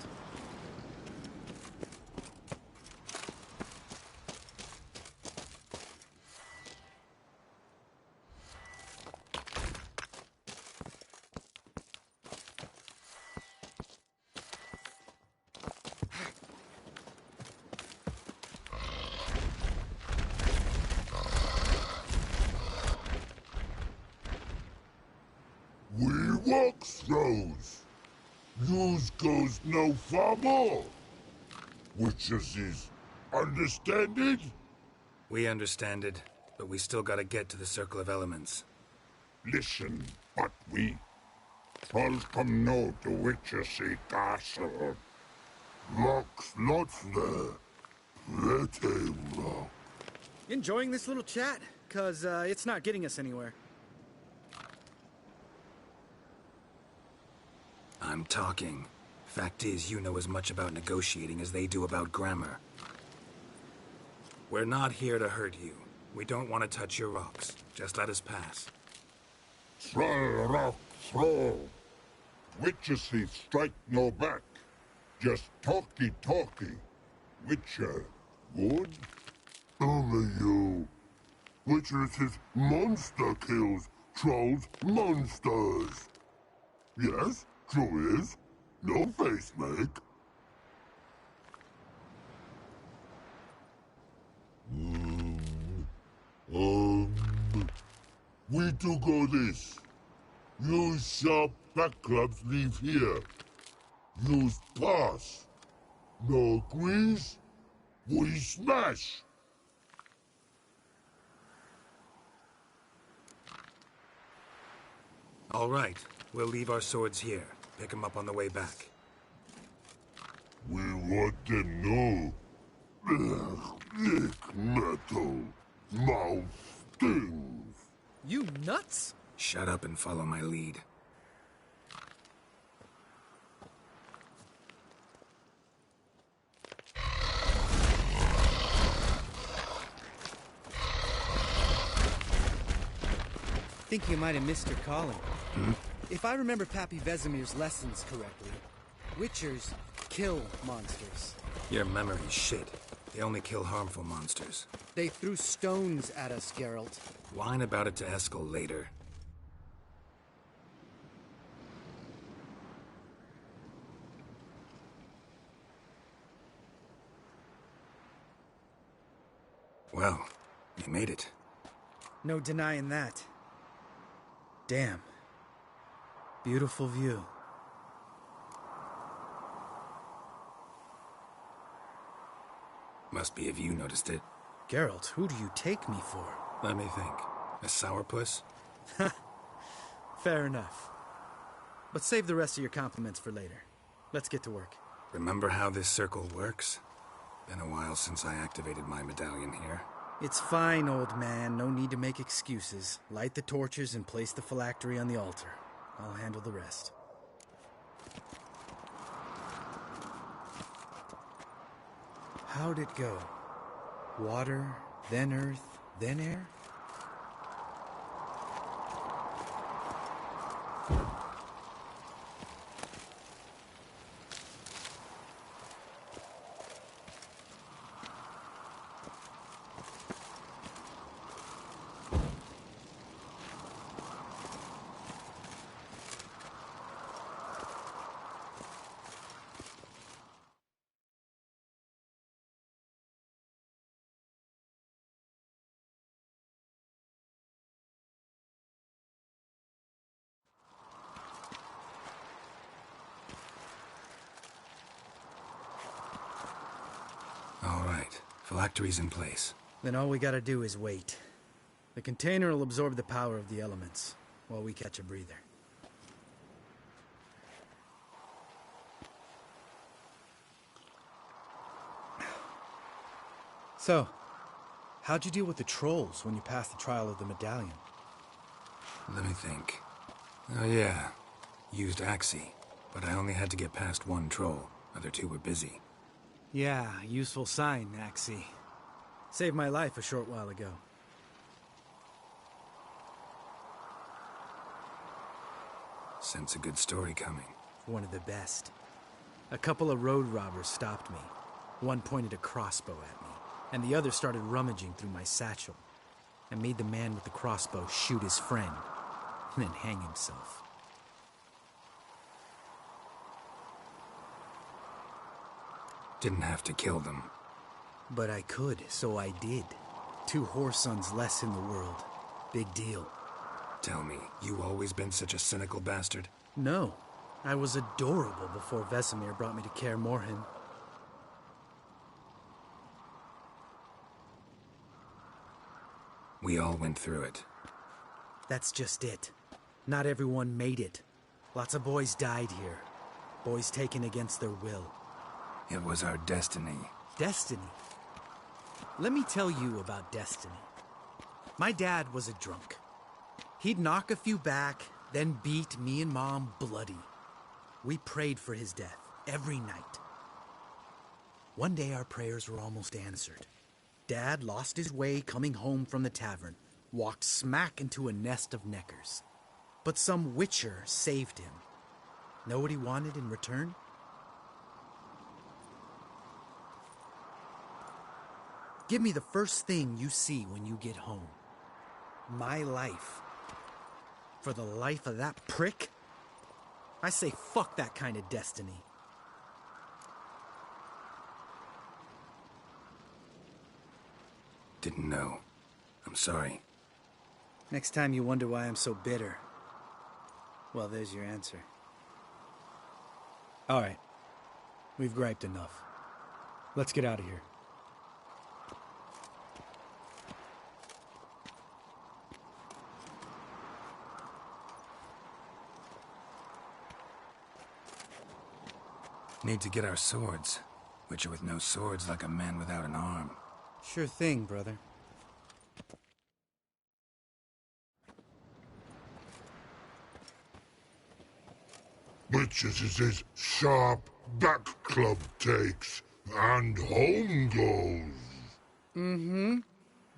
We walk throws. News goes no far more. Witches is understand it? We understand it, but we still gotta get to the Circle of Elements. Listen, but we trolls come no to Witchersea Castle. Rocks lots there. Pretty rock. Enjoying this little chat? 'Cause it's not getting us anywhere. I'm talking. Fact is, you know as much about negotiating as they do about grammar. We're not here to hurt you. We don't want to touch your rocks. Just let us pass. Troll rock throw. Witchersea strike no back. Just talky. Witcher, good? Only you. Witchersea monster kills. Trolls monsters. Yes, true is. No face make. We do go this. Use sharp back clubs leave here. Use pass. No agrees? We smash. All right. We'll leave our swords here. Pick them up on the way back. We want them know. Lick metal. Mouth stings. You nuts? Shut up and follow my lead. Think you might have missed your calling. If I remember Pappy Vesemir's lessons correctly, Witchers kill monsters. Your memory's shit. They only kill harmful monsters. They threw stones at us, Geralt. Whine about it to Eskel later. Well, you made it. No denying that. Damn. Beautiful view. Must be if you noticed it. Geralt, who do you take me for? Let me think. A sourpuss? Fair enough. But save the rest of your compliments for later. Let's get to work. Remember how this circle works? Been a while since I activated my medallion here. It's fine, old man. No need to make excuses. Light the torches and place the phylactery on the altar. I'll handle the rest. How'd it go? Water, then earth, then air? All right, phylactery's in place. Then all we gotta do is wait. The container will absorb the power of the elements, while we catch a breather. So, how'd you deal with the trolls when you passed the trial of the medallion? Let me think. Oh yeah, used Axii, but I only had to get past one troll. Other two were busy. Yeah, useful sign, Axii. Saved my life a short while ago. Sense a good story coming. One of the best. A couple of road robbers stopped me. One pointed a crossbow at me, and the other started rummaging through my satchel, and made the man with the crossbow shoot his friend, and then hang himself. Didn't have to kill them. But I could, so I did. 2 whoresons less in the world. Big deal. Tell me, you always been such a cynical bastard? No. I was adorable before Vesemir brought me to Kaer Morhen. We all went through it. That's just it. Not everyone made it. Lots of boys died here. Boys taken against their will. It was our destiny. Destiny? Let me tell you about destiny. My dad was a drunk. He'd knock a few back, then beat me and Mom bloody. We prayed for his death every night. One day our prayers were almost answered. Dad lost his way coming home from the tavern, walked smack into a nest of neckers. But some witcher saved him. Know what he wanted in return? Give me the first thing you see when you get home. My life. For the life of that prick? I say fuck that kind of destiny. Didn't know. I'm sorry. Next time you wonder why I'm so bitter, well, there's your answer. All right. We've griped enough. Let's get out of here. Need to get our swords. Witcher with no swords like a man without an arm. Sure thing, brother. Witches is his sharp back club takes, and home goes. Mm-hmm.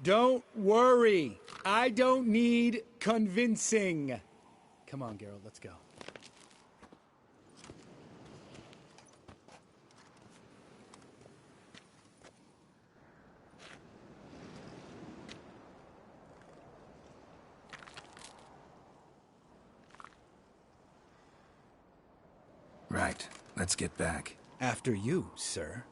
Don't worry. I don't need convincing. Come on, Geralt, let's go. Right. Let's get back. After you, sir.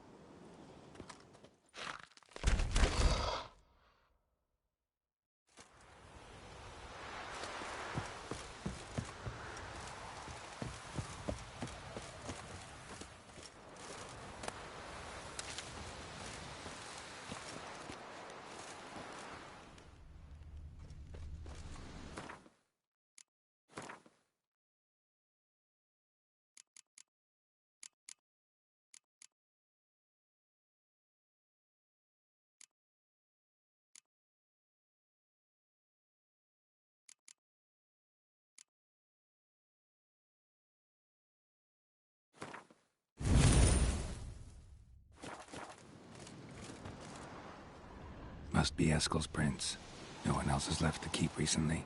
Must be Eskel's prints. No one else has left the keep recently.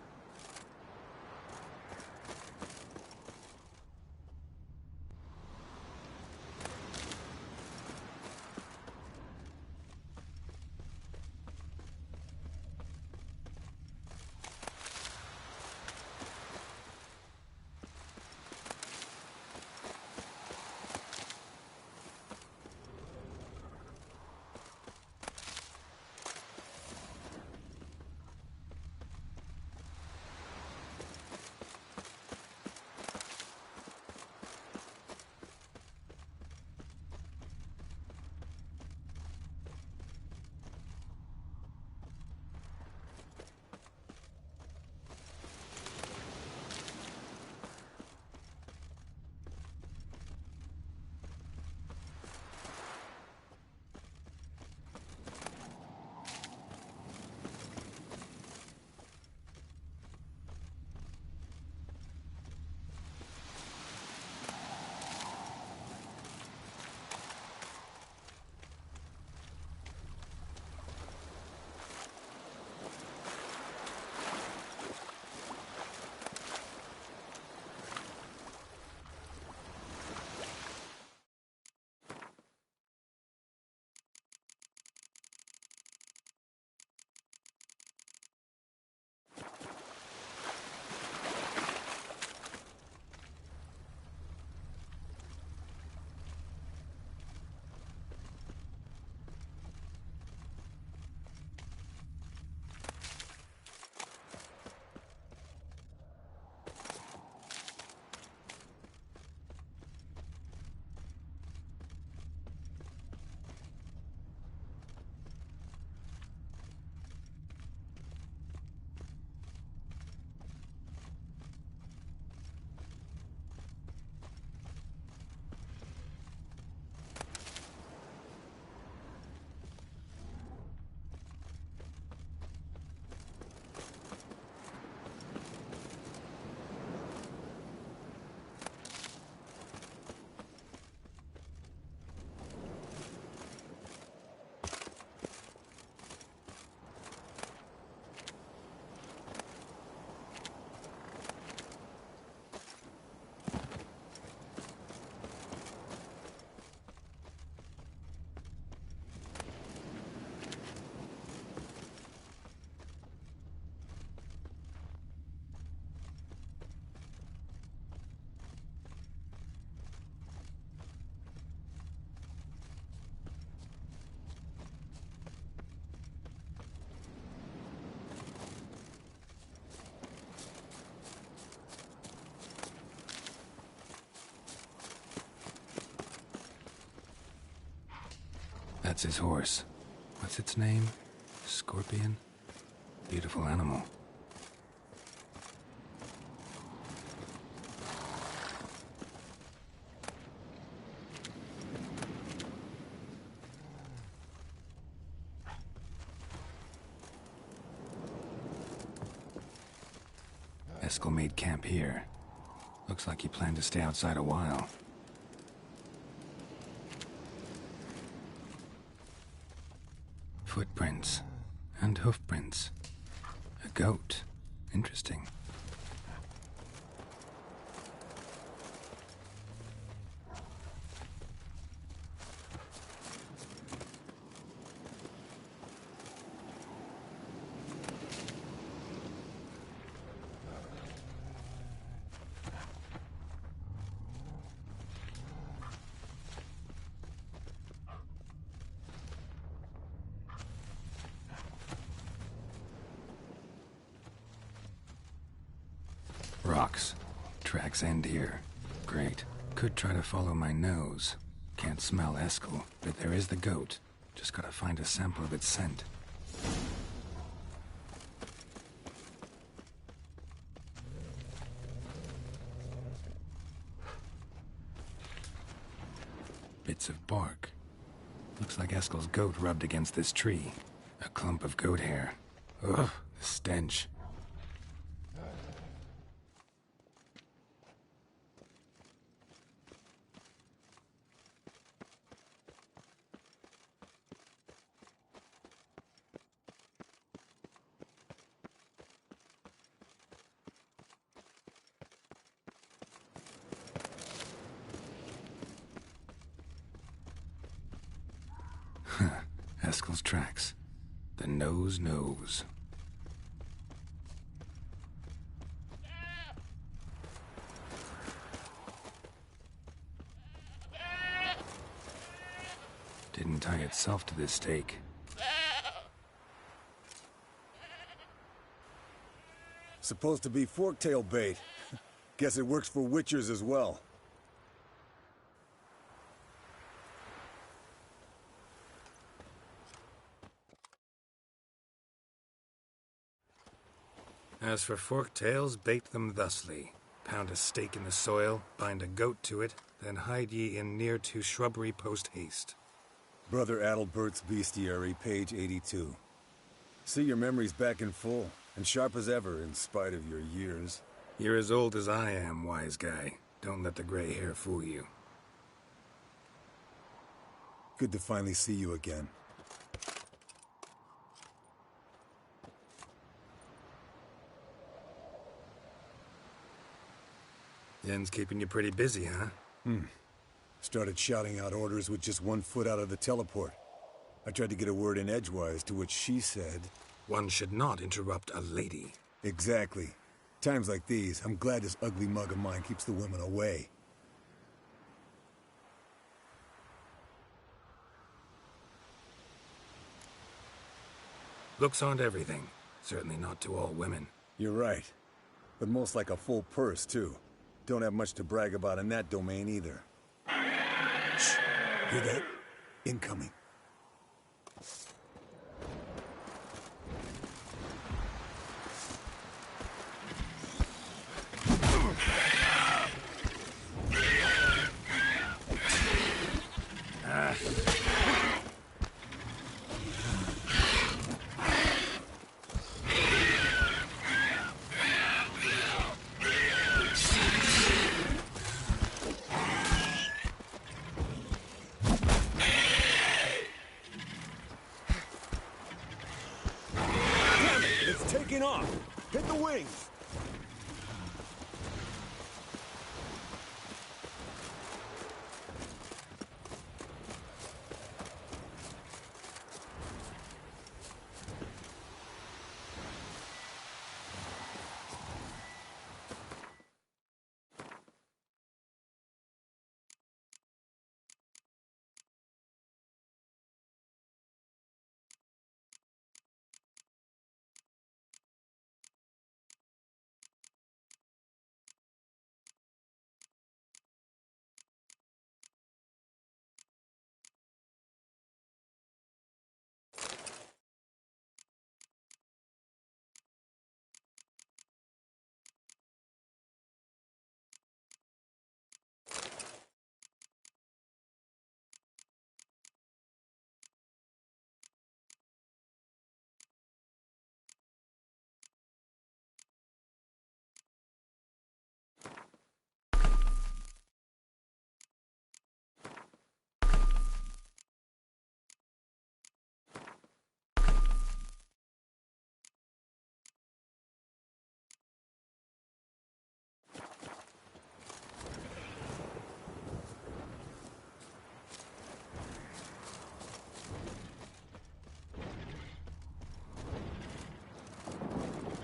That's his horse. What's its name? Scorpion? Beautiful animal. Eskel made camp here. Looks like he planned to stay outside a while. Footprints. And hoofprints. A goat. Interesting. Rocks. Tracks end here. Great. Could try to follow my nose. Can't smell Eskel, but there is the goat. Just gotta find a sample of its scent. Bits of bark. Looks like Eskel's goat rubbed against this tree. A clump of goat hair. Ugh, the stench. Haskell's tracks. The nose knows. Didn't tie itself to this stake. Supposed to be forktail bait. Guess it works for witchers as well. As for forktails, bait them thusly. Pound a stake in the soil, bind a goat to it, then hide ye in near to shrubbery post haste. Brother Adalbert's Bestiary, page 82. See your memories back in full, and sharp as ever in spite of your years. You're as old as I am, wise guy. Don't let the gray hair fool you. Good to finally see you again. Yen's keeping you pretty busy, huh? Started shouting out orders with just 1 foot out of the teleport. I tried to get a word in edgewise, to which she said... One should not interrupt a lady. Exactly. Times like these, I'm glad this ugly mug of mine keeps the women away. Looks aren't everything. Certainly not to all women. You're right. But most like a full purse, too. Don't have much to brag about in that domain, either. Shh! Hear that? Incoming. Off! Hit the wings!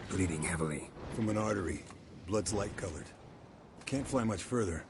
Bleeding heavily. From an artery. Blood's light-colored. Can't fly much further.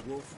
Wolf.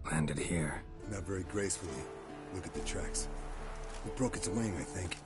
Landed here. Not very gracefully. Look at the tracks. It broke its wing, I think.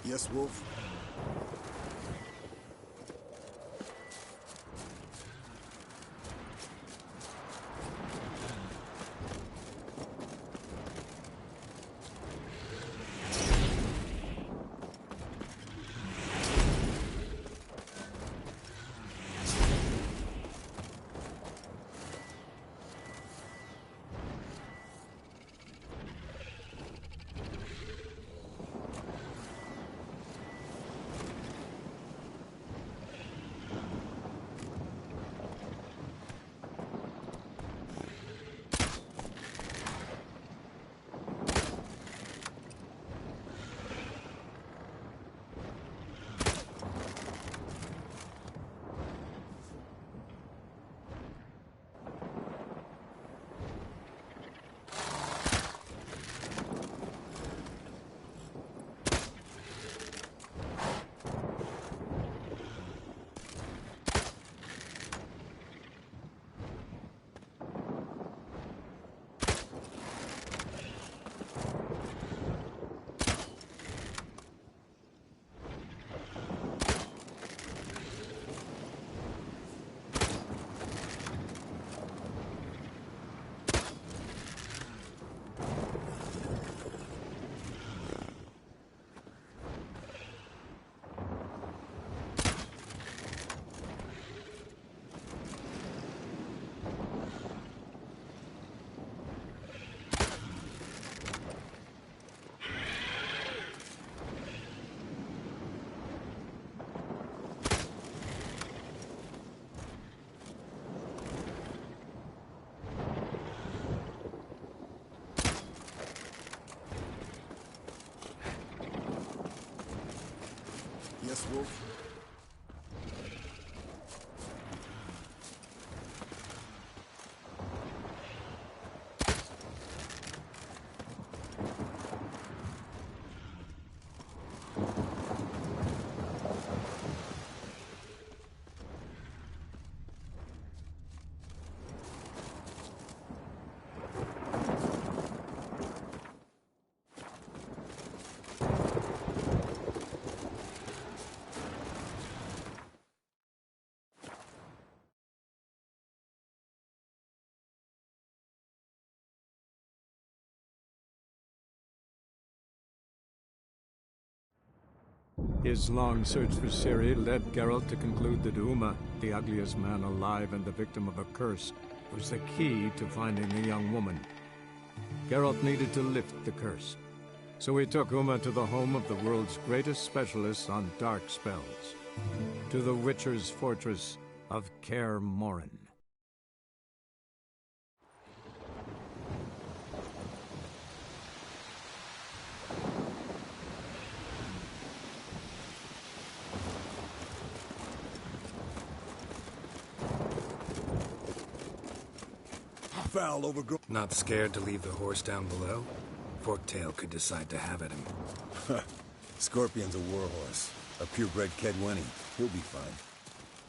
Yes, Wolf? Yes, Wolf? His long search for Ciri led Geralt to conclude that Uma, the ugliest man alive and the victim of a curse, was the key to finding the young woman. Geralt needed to lift the curse, so he took Uma to the home of the world's greatest specialist on dark spells, to the Witcher's fortress of Kaer Morhen. Foul overgrown. Not scared to leave the horse down below? Forktail could decide to have at him. Scorpion's a warhorse. A purebred Kedwenny. He'll be fine.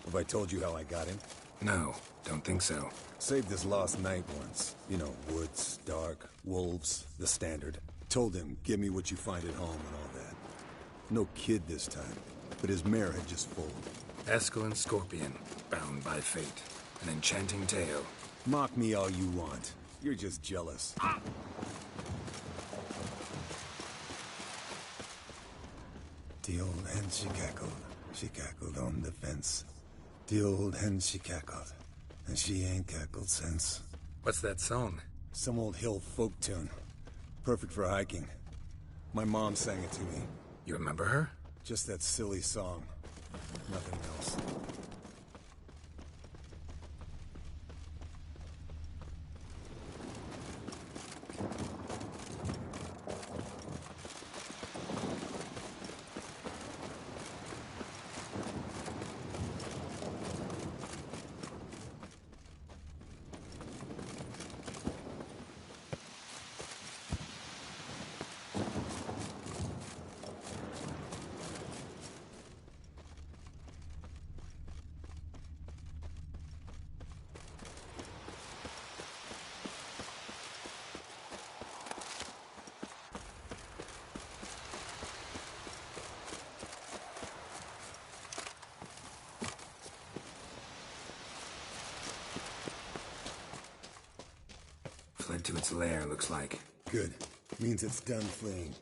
Have I told you how I got him? No, don't think so. Saved his lost knight once. You know, woods, dark, wolves, the standard. Told him, give me what you find at home and all that. No kid this time, but his mare had just foaled. Eskel and Scorpion, bound by fate. An enchanting tale. Mock me all you want. You're just jealous. The old hen she cackled. She cackled on the fence. The old hen she cackled. And she ain't cackled since. What's that song? Some old hill folk tune. Perfect for hiking. My mom sang it to me. You remember her? Just that silly song. Nothing else. Fled to its lair, looks like. Good. Means it's done fleeing.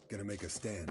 Gonna make a stand.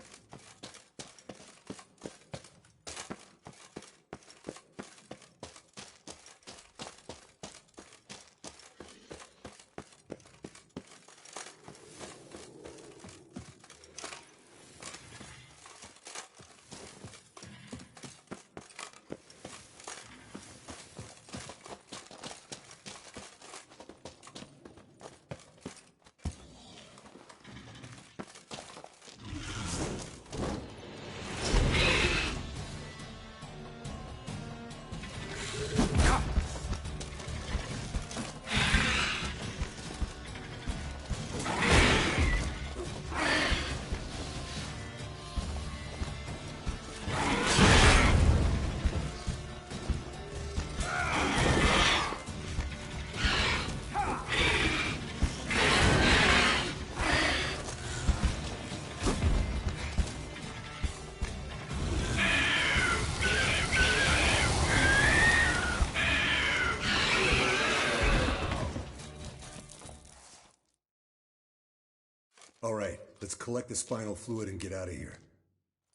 All right, let's collect the spinal fluid and get out of here.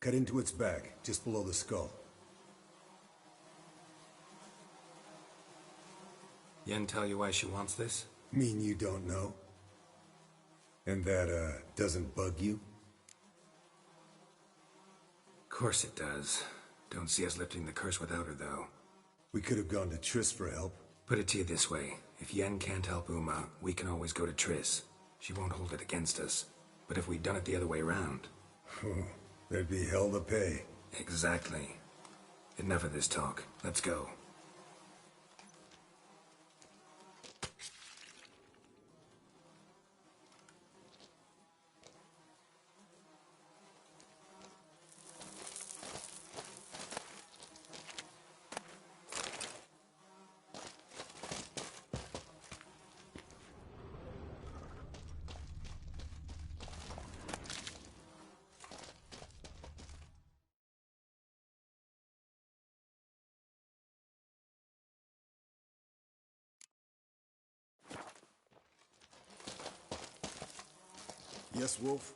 Cut into its back, just below the skull. Yen tell you why she wants this? Mean you don't know? And that, doesn't bug you? Course it does. Don't see us lifting the curse without her, though. We could have gone to Triss for help. Put it to you this way. If Yen can't help Uma, we can always go to Triss. She won't hold it against us. But if we'd done it the other way around... There'd be hell to pay. Exactly. Enough of this talk. Let's go. Yes, Wolf?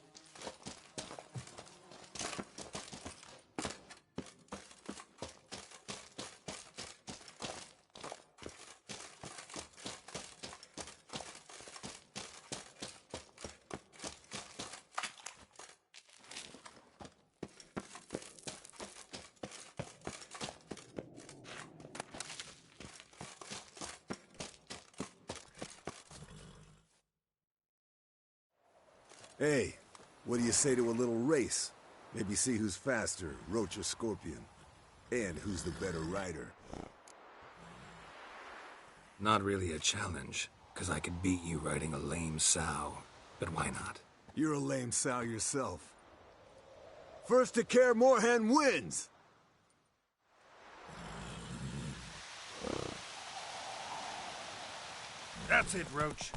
Hey, what do you say to a little race? Maybe see who's faster, Roach or Scorpion. And who's the better rider. Not really a challenge, because I could beat you riding a lame sow. But why not? You're a lame sow yourself. First to Kaer Morhen wins! That's it, Roach.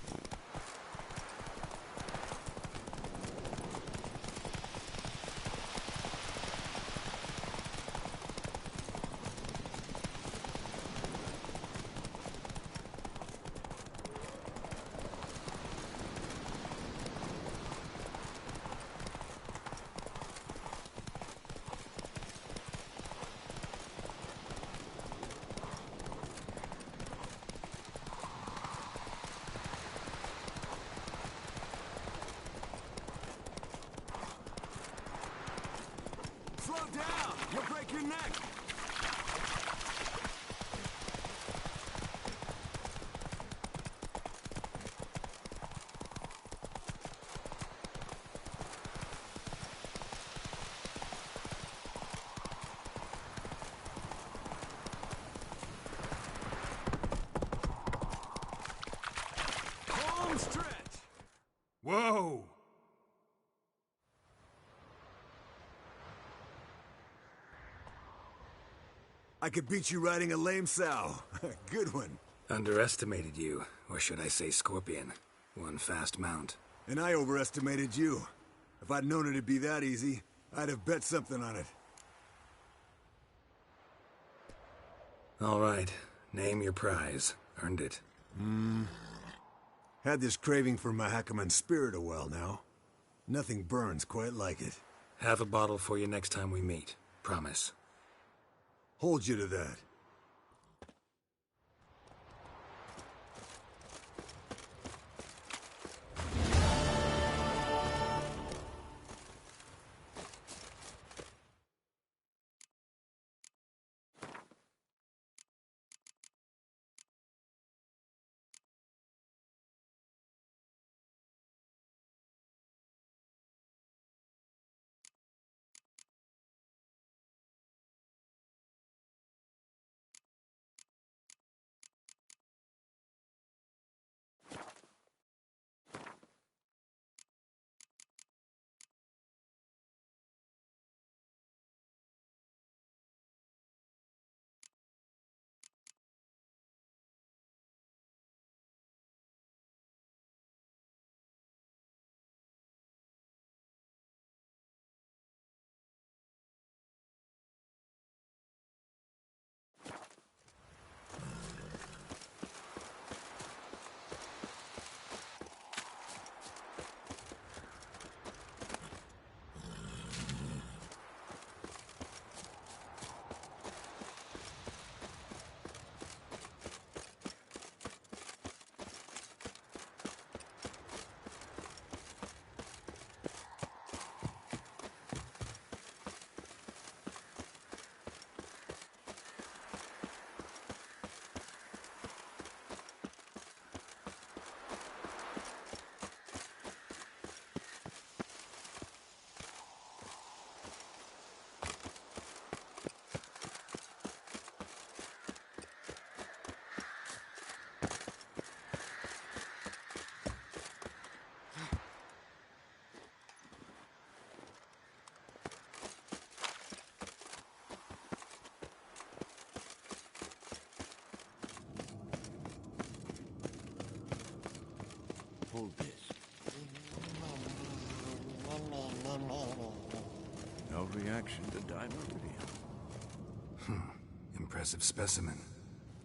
Slow down! You'll break your neck! Home stretch! Whoa! I could beat you riding a lame sow. Good one. Underestimated you, or should I say Scorpion. One fast mount. And I overestimated you. If I'd known it'd be that easy, I'd have bet something on it. All right, name your prize. Earned it. Had this craving for Mahakaman spirit a while now. Nothing burns quite like it. Have a bottle for you next time we meet. Promise. Hold you to that. hold this. No reaction to dimeritium. Impressive specimen.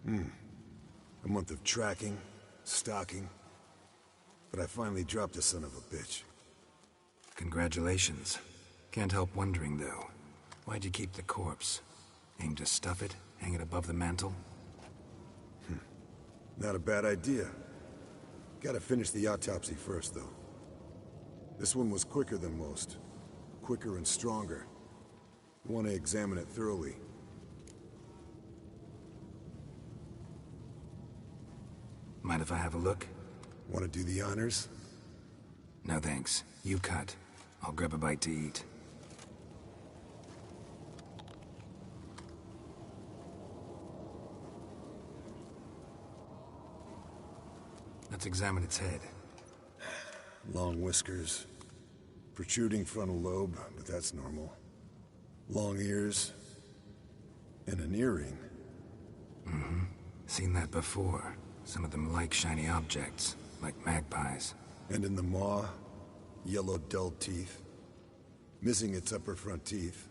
A month of tracking, stalking. But I finally dropped the son of a bitch. Congratulations. Can't help wondering, though. Why'd you keep the corpse? Aim to stuff it? Hang it above the mantle? Not a bad idea. Gotta finish the autopsy first, though. This one was quicker than most. Quicker and stronger. Want to examine it thoroughly. Mind if I have a look? Want to do the honors? No thanks. You cut. I'll grab a bite to eat. Let's examine its head. Long whiskers. Protruding frontal lobe, but that's normal. Long ears. And an earring. Seen that before. Some of them like shiny objects, like magpies. And in the maw, yellow dull teeth. Missing its upper front teeth.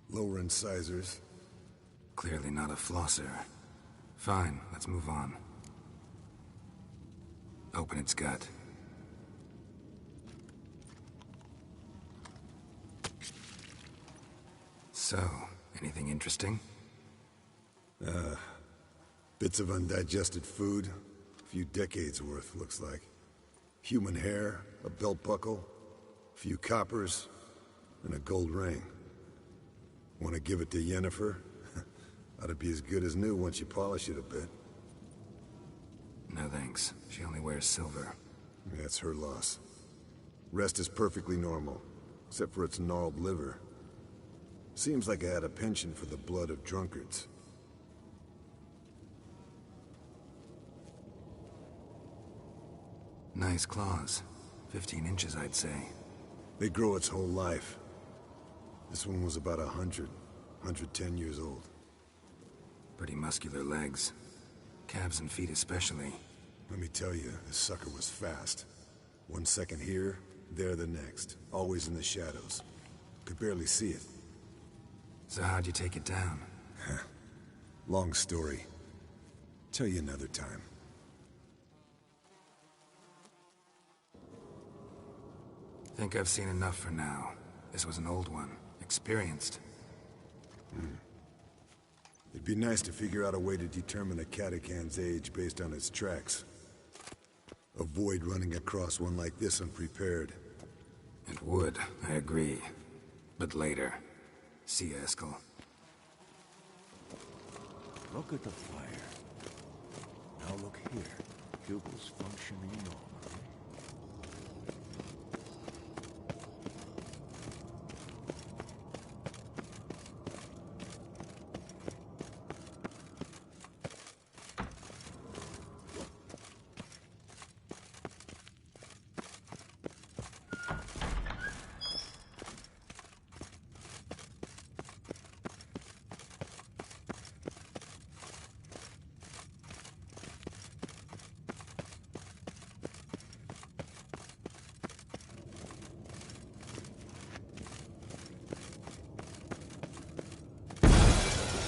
Lower incisors. Clearly not a flosser. Fine, let's move on. Open its gut. So, anything interesting? Bits of undigested food. A few decades worth, looks like. Human hair, a belt buckle, a few coppers, and a gold ring. Want to give it to Yennefer? Ought to be as good as new once you polish it a bit. No thanks. She only wears silver. That's her loss. Rest is perfectly normal, except for its gnarled liver. Seems like I had a penchant for the blood of drunkards. Nice claws. 15 inches, I'd say. They grow its whole life. This one was about 110 years old. Pretty muscular legs. Calves and feet especially. Let me tell you, this sucker was fast. 1 second here, there the next. Always in the shadows. Could barely see it. So how'd you take it down? Long story. Tell you another time. Think I've seen enough for now. This was an old one. Experienced. It'd be nice to figure out a way to determine a Catacan's age based on its tracks. Avoid running across one like this unprepared. It would, I agree. But later. See you, Eskel. Look at the fire. Now look here. Pupils functioning normally.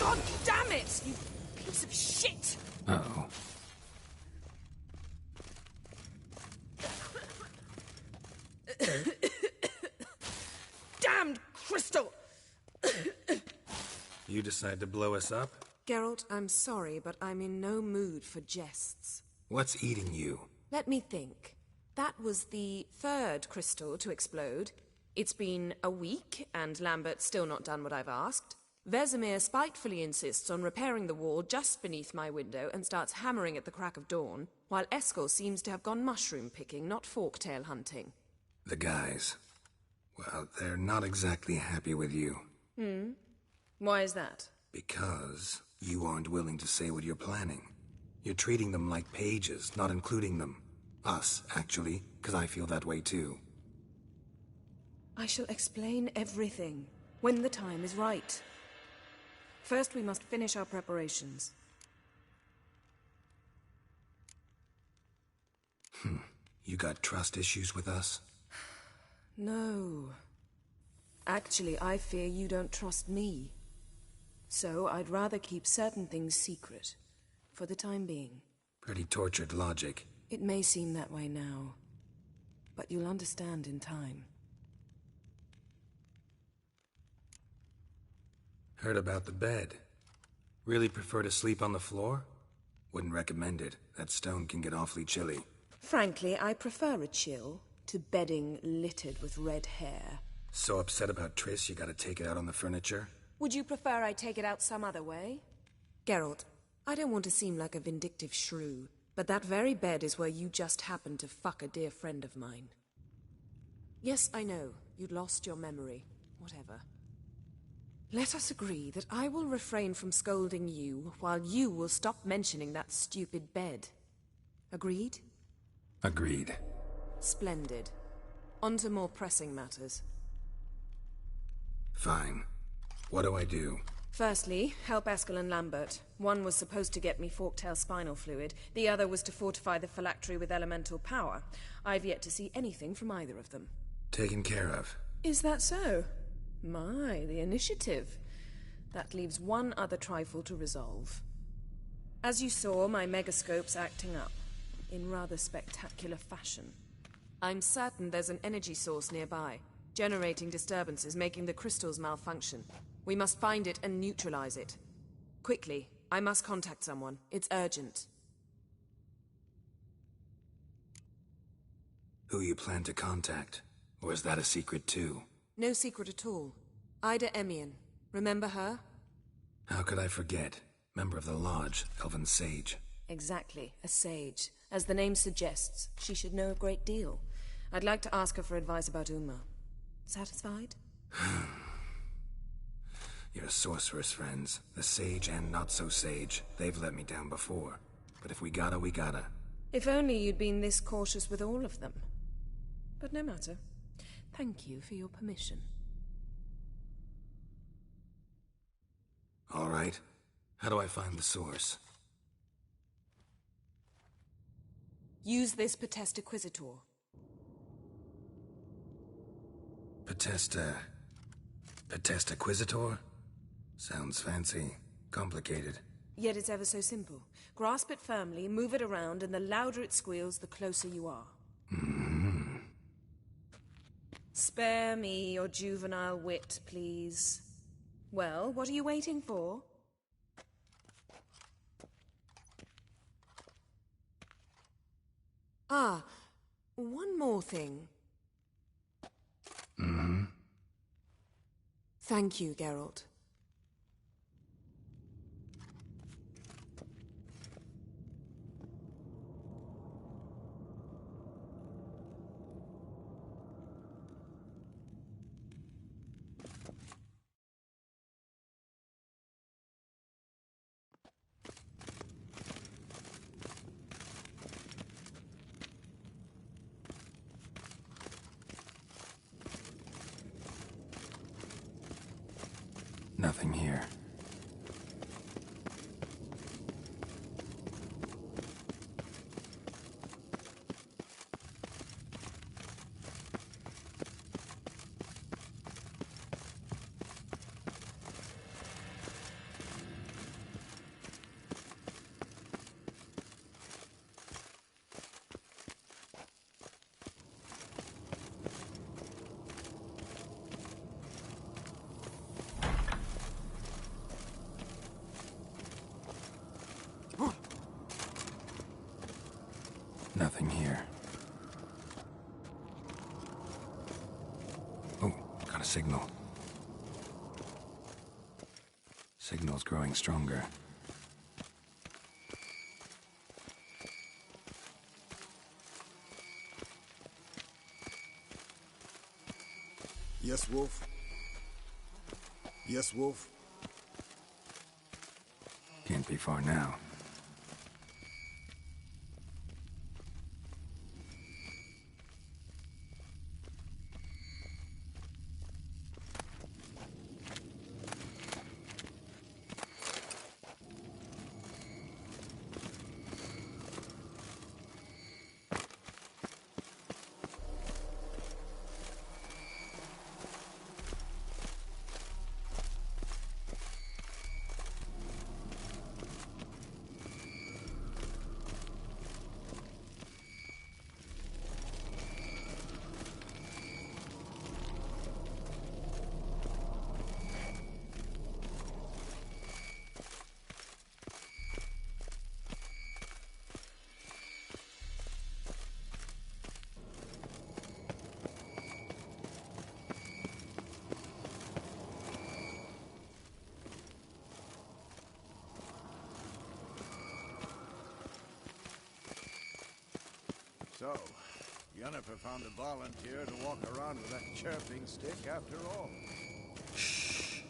God damn it, you piece of shit! Uh-oh. Damned crystal! You decide to blow us up? Geralt, I'm sorry, but I'm in no mood for jests. What's eating you? Let me think. That was the third crystal to explode. It's been a week, and Lambert's still not done what I've asked. Vesemir spitefully insists on repairing the wall just beneath my window and starts hammering at the crack of dawn, while Eskel seems to have gone mushroom picking, not forktail hunting. The guys. Well, they're not exactly happy with you. Why is that? Because you aren't willing to say what you're planning. You're treating them like pages, not including them. Us, actually, because I feel that way too. I shall explain everything, when the time is right. First, we must finish our preparations. You got trust issues with us? No. Actually, I fear you don't trust me. So I'd rather keep certain things secret, for the time being. Pretty tortured logic. It may seem that way now, but you'll understand in time. Heard about the bed. Really prefer to sleep on the floor? Wouldn't recommend it. That stone can get awfully chilly. Frankly, I prefer a chill to bedding littered with red hair. So upset about Triss you gotta take it out on the furniture? Would you prefer I take it out some other way? Geralt, I don't want to seem like a vindictive shrew, but that very bed is where you just happened to fuck a dear friend of mine. Yes, I know, you'd lost your memory. Whatever. Let us agree that I will refrain from scolding you, while you will stop mentioning that stupid bed. Agreed? Agreed. Splendid. On to more pressing matters. Fine. What do I do? Firstly, help Eskel and Lambert. One was supposed to get me forktail spinal fluid, the other was to fortify the phylactery with elemental power. I've yet to see anything from either of them. Taken care of. Is that so? My, the initiative. That leaves one other trifle to resolve. As you saw, my megascope's acting up, in rather spectacular fashion. I'm certain there's an energy source nearby, generating disturbances, making the crystals malfunction. We must find it and neutralize it. Quickly, I must contact someone. It's urgent. Who you plan to contact? Or is that a secret too? No secret at all. Ida Emian. Remember her? How could I forget? Member of the Lodge, Elven Sage. Exactly, a sage. As the name suggests, she should know a great deal. I'd like to ask her for advice about Uma. Satisfied? Your sorceress friends, the sage and not-so-sage, they've let me down before. But if we gotta, we gotta. If only you'd been this cautious with all of them. But no matter. Thank you for your permission. All right. How do I find the source? Use this Potesta Quisitor. Potesta Quisitor? Sounds fancy. Complicated. Yet it's ever so simple. Grasp it firmly, move it around, and the louder it squeals, the closer you are. Mm-hmm. Spare me your juvenile wit, please. Well, what are you waiting for? Ah, one more thing. Mm-hmm. Thank you, Geralt. Nothing here. Nothing here. Oh, got a signal. Signal's growing stronger. Yes, Wolf? Yes, Wolf? Can't be far now. So, Yennefer found a volunteer to walk around with that chirping stick after all. Shh.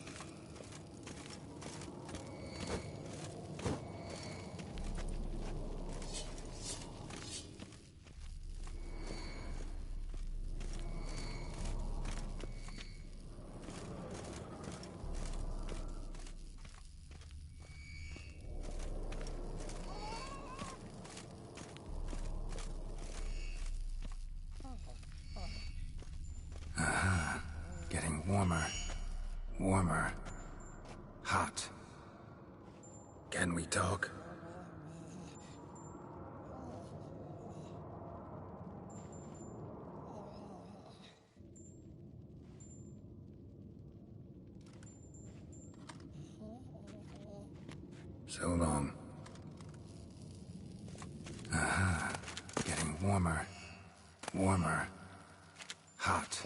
Getting warmer. Warmer. Hot. Can we talk? So long. Getting warmer. Warmer. Hot.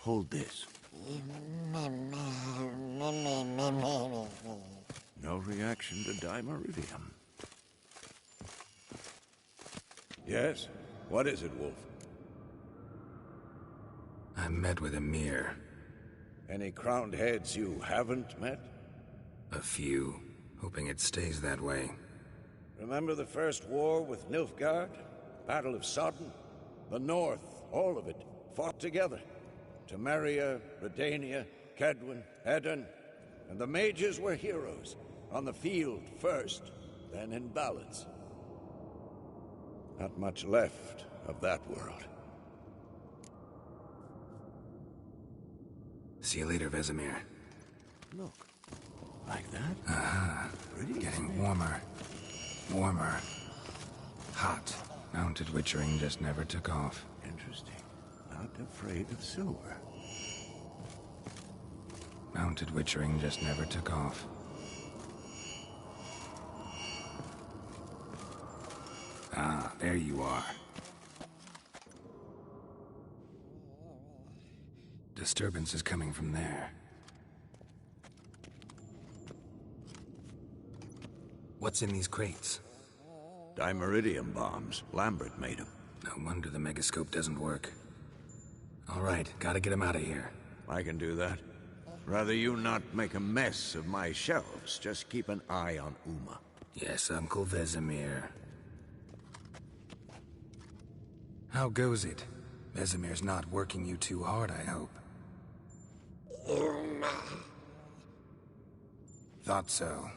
Hold this. No reaction to Dimeridium. Yes? What is it, Wolf? I met with Emhyr. Any crowned heads you haven't met? A few. Hoping it stays that way. Remember the first war with Nilfgaard? Battle of Sodden? The North, all of it, fought together. Temeria, Redania, Kedwen, Edirn, and the mages were heroes. On the field first, then in ballads. Not much left of that world. See you later, Vesemir. Look, like that? Pretty Getting warmer. Warmer. Hot. Mounted Witchering just never took off. Interesting. Not afraid of silver. Mounted Witchering just never took off. Ah, there you are. Disturbance is coming from there. What's in these crates? Dimeridium bombs. Lambert made them. No wonder the megascope doesn't work. All right, gotta get him out of here. I can do that. Rather you not make a mess of my shelves. Just keep an eye on Uma. Yes, Uncle Vesemir. How goes it? Vesemir's not working you too hard, I hope. Uma. Thought so.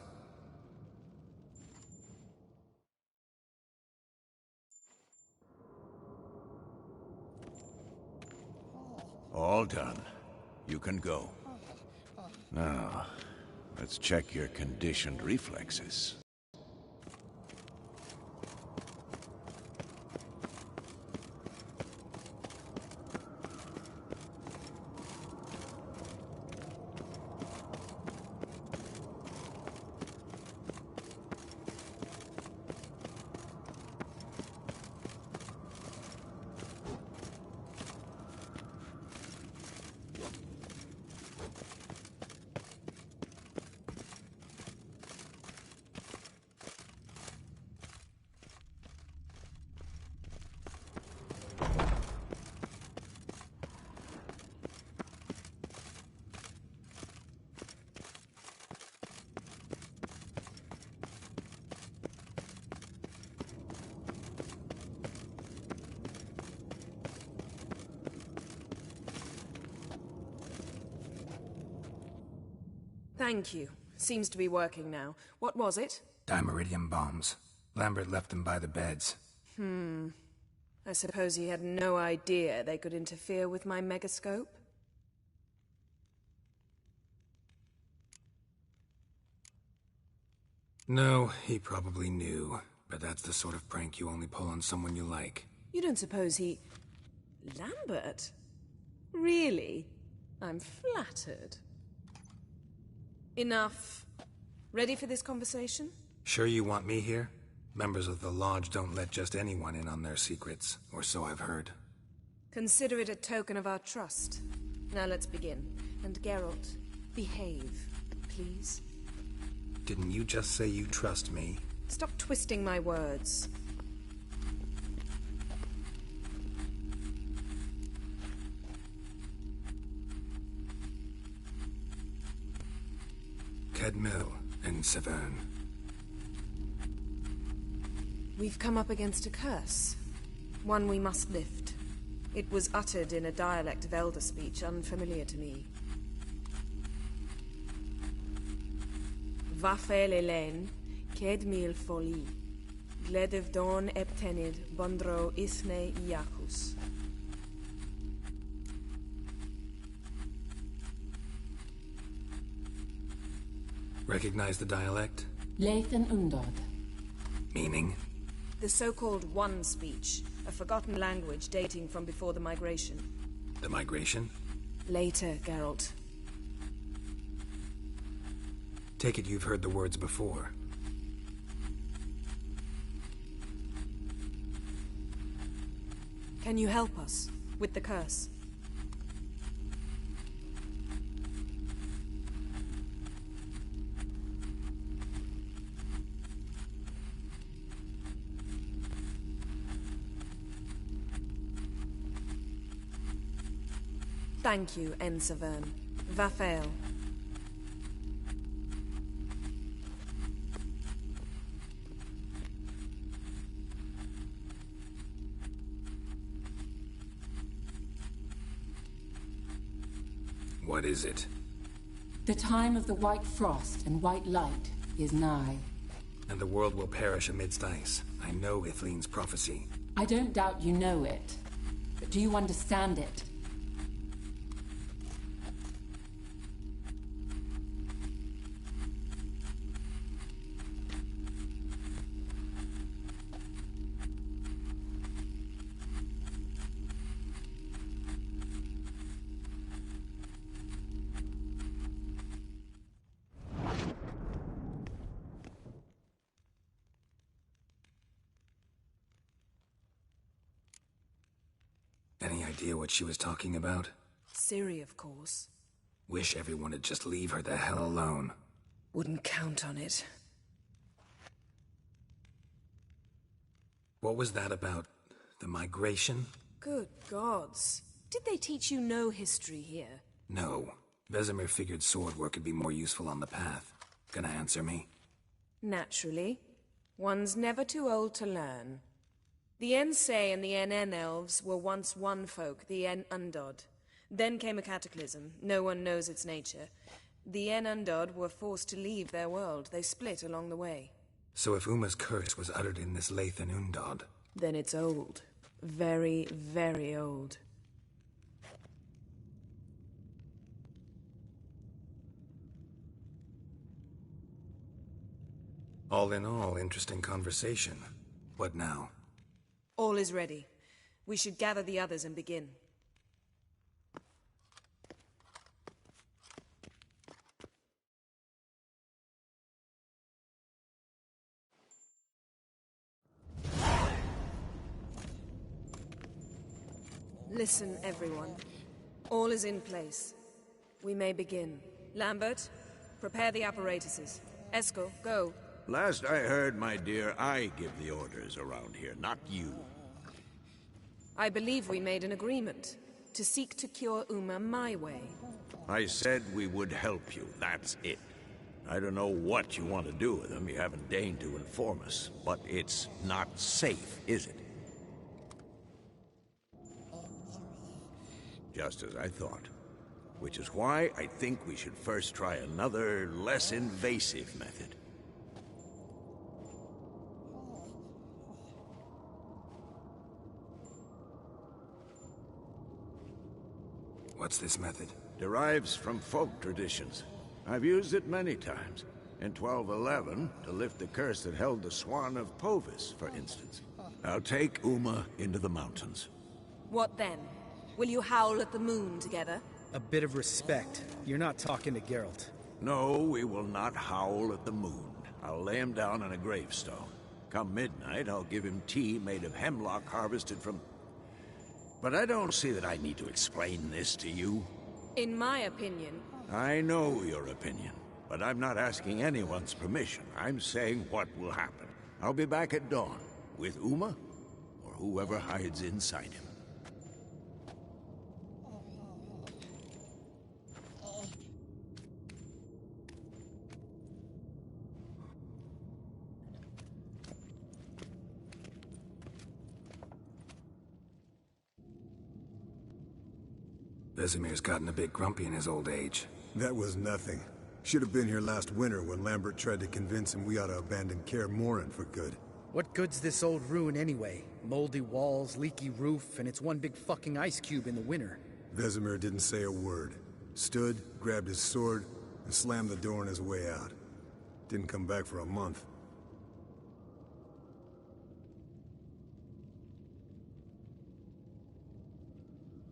All done. You can go. Now, let's check your conditioned reflexes. Thank you. Seems to be working now. What was it? Dimeridium bombs. Lambert left them by the beds. I suppose he had no idea they could interfere with my megascope? No, he probably knew. But that's the sort of prank you only pull on someone you like. You don't suppose he... Lambert? Really? I'm flattered. Enough. Ready for this conversation? Sure you want me here? Members of the Lodge don't let just anyone in on their secrets, or so I've heard. Consider it a token of our trust. Now let's begin. And Geralt, behave, please. Didn't you just say you trust me? Stop twisting my words. Cadmel and Severn. We've come up against a curse. One we must lift. It was uttered in a dialect of Elder speech unfamiliar to me. Vafel Elen, Kedmil Foli, Gledev Don Eptenid, Bondro Isne Iakus. Recognize the dialect? Lathan Undod. Meaning? The so-called One speech, a forgotten language dating from before the migration. The migration? Later, Geralt. Take it you've heard the words before. Can you help us with the curse? Thank you, En Severn. Vafel. What is it? The time of the white frost and white light is nigh. And the world will perish amidst ice. I know Ithleen's prophecy. I don't doubt you know it. But do you understand it? Any idea what she was talking about? Ciri, of course. Wish everyone would just leave her the hell alone. Wouldn't count on it. What was that about? The migration? Good gods. Did they teach you no history here? No. Vesemir figured sword work could be more useful on the path. Gonna answer me? Naturally. One's never too old to learn. The Ensei and the NN elves were once one folk, the En Undod. Then came a cataclysm. No one knows its nature. The En Undod were forced to leave their world. They split along the way. So if Uma's curse was uttered in this Lathan Undod... Then it's old. Very, very old. All in all, interesting conversation. What now? All is ready. We should gather the others and begin. Listen, everyone. All is in place. We may begin. Lambert, prepare the apparatuses. Eskel, go. Last I heard, my dear, I give the orders around here, not you. I believe we made an agreement to seek to cure Uma my way. I said we would help you, that's it. I don't know what you want to do with them, you haven't deigned to inform us, but it's not safe, is it? Just as I thought. Which is why I think we should first try another, less invasive method. What's this method? Derives from folk traditions. I've used it many times. In 1211, to lift the curse that held the Swan of Povis, for instance. I'll take Uma into the mountains. What then? Will you howl at the moon together? A bit of respect. You're not talking to Geralt. No, we will not howl at the moon. I'll lay him down on a gravestone. Come midnight, I'll give him tea made of hemlock harvested from... But I don't see that I need to explain this to you. In my opinion... I know your opinion, but I'm not asking anyone's permission. I'm saying what will happen. I'll be back at dawn, with Uma, or whoever hides inside him. Vesemir's gotten a bit grumpy in his old age. That was nothing. Should have been here last winter when Lambert tried to convince him we ought to abandon Kaer Morhen for good. What good's this old ruin anyway? Moldy walls, leaky roof, and it's one big fucking ice cube in the winter. Vesemir didn't say a word. Stood, grabbed his sword, and slammed the door on his way out. Didn't come back for a month.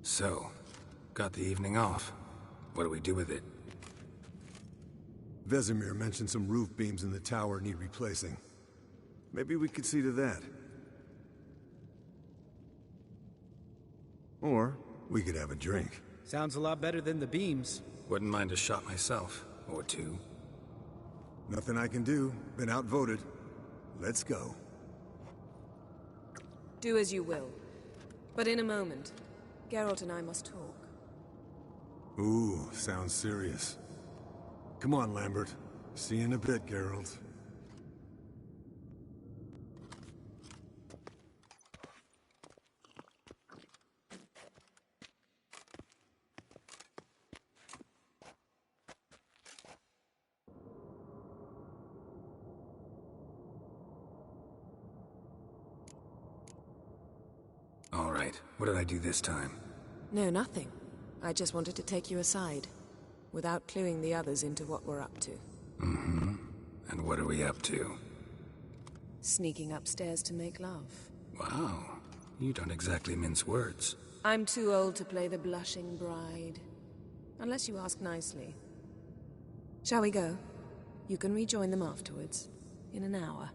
So, got the evening off. What do we do with it? Vesemir mentioned some roof beams in the tower need replacing. Maybe we could see to that. Or we could have a drink. Sounds a lot better than the beams. Wouldn't mind a shot myself, or two. Nothing I can do. Been outvoted. Let's go. Do as you will. But in a moment, Geralt and I must talk. Ooh, sounds serious. Come on, Lambert. See you in a bit, Geralt. All right, what did I do this time? No, nothing. I just wanted to take you aside, without cluing the others into what we're up to. Mm-hmm. And what are we up to? Sneaking upstairs to make love. Wow, you don't exactly mince words. I'm too old to play the blushing bride. Unless you ask nicely. Shall we go? You can rejoin them afterwards, in an hour.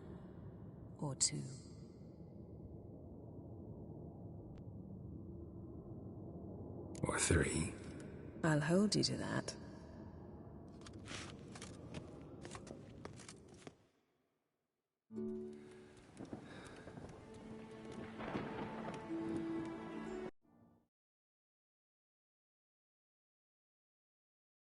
Or two. Or three. I'll hold you to that.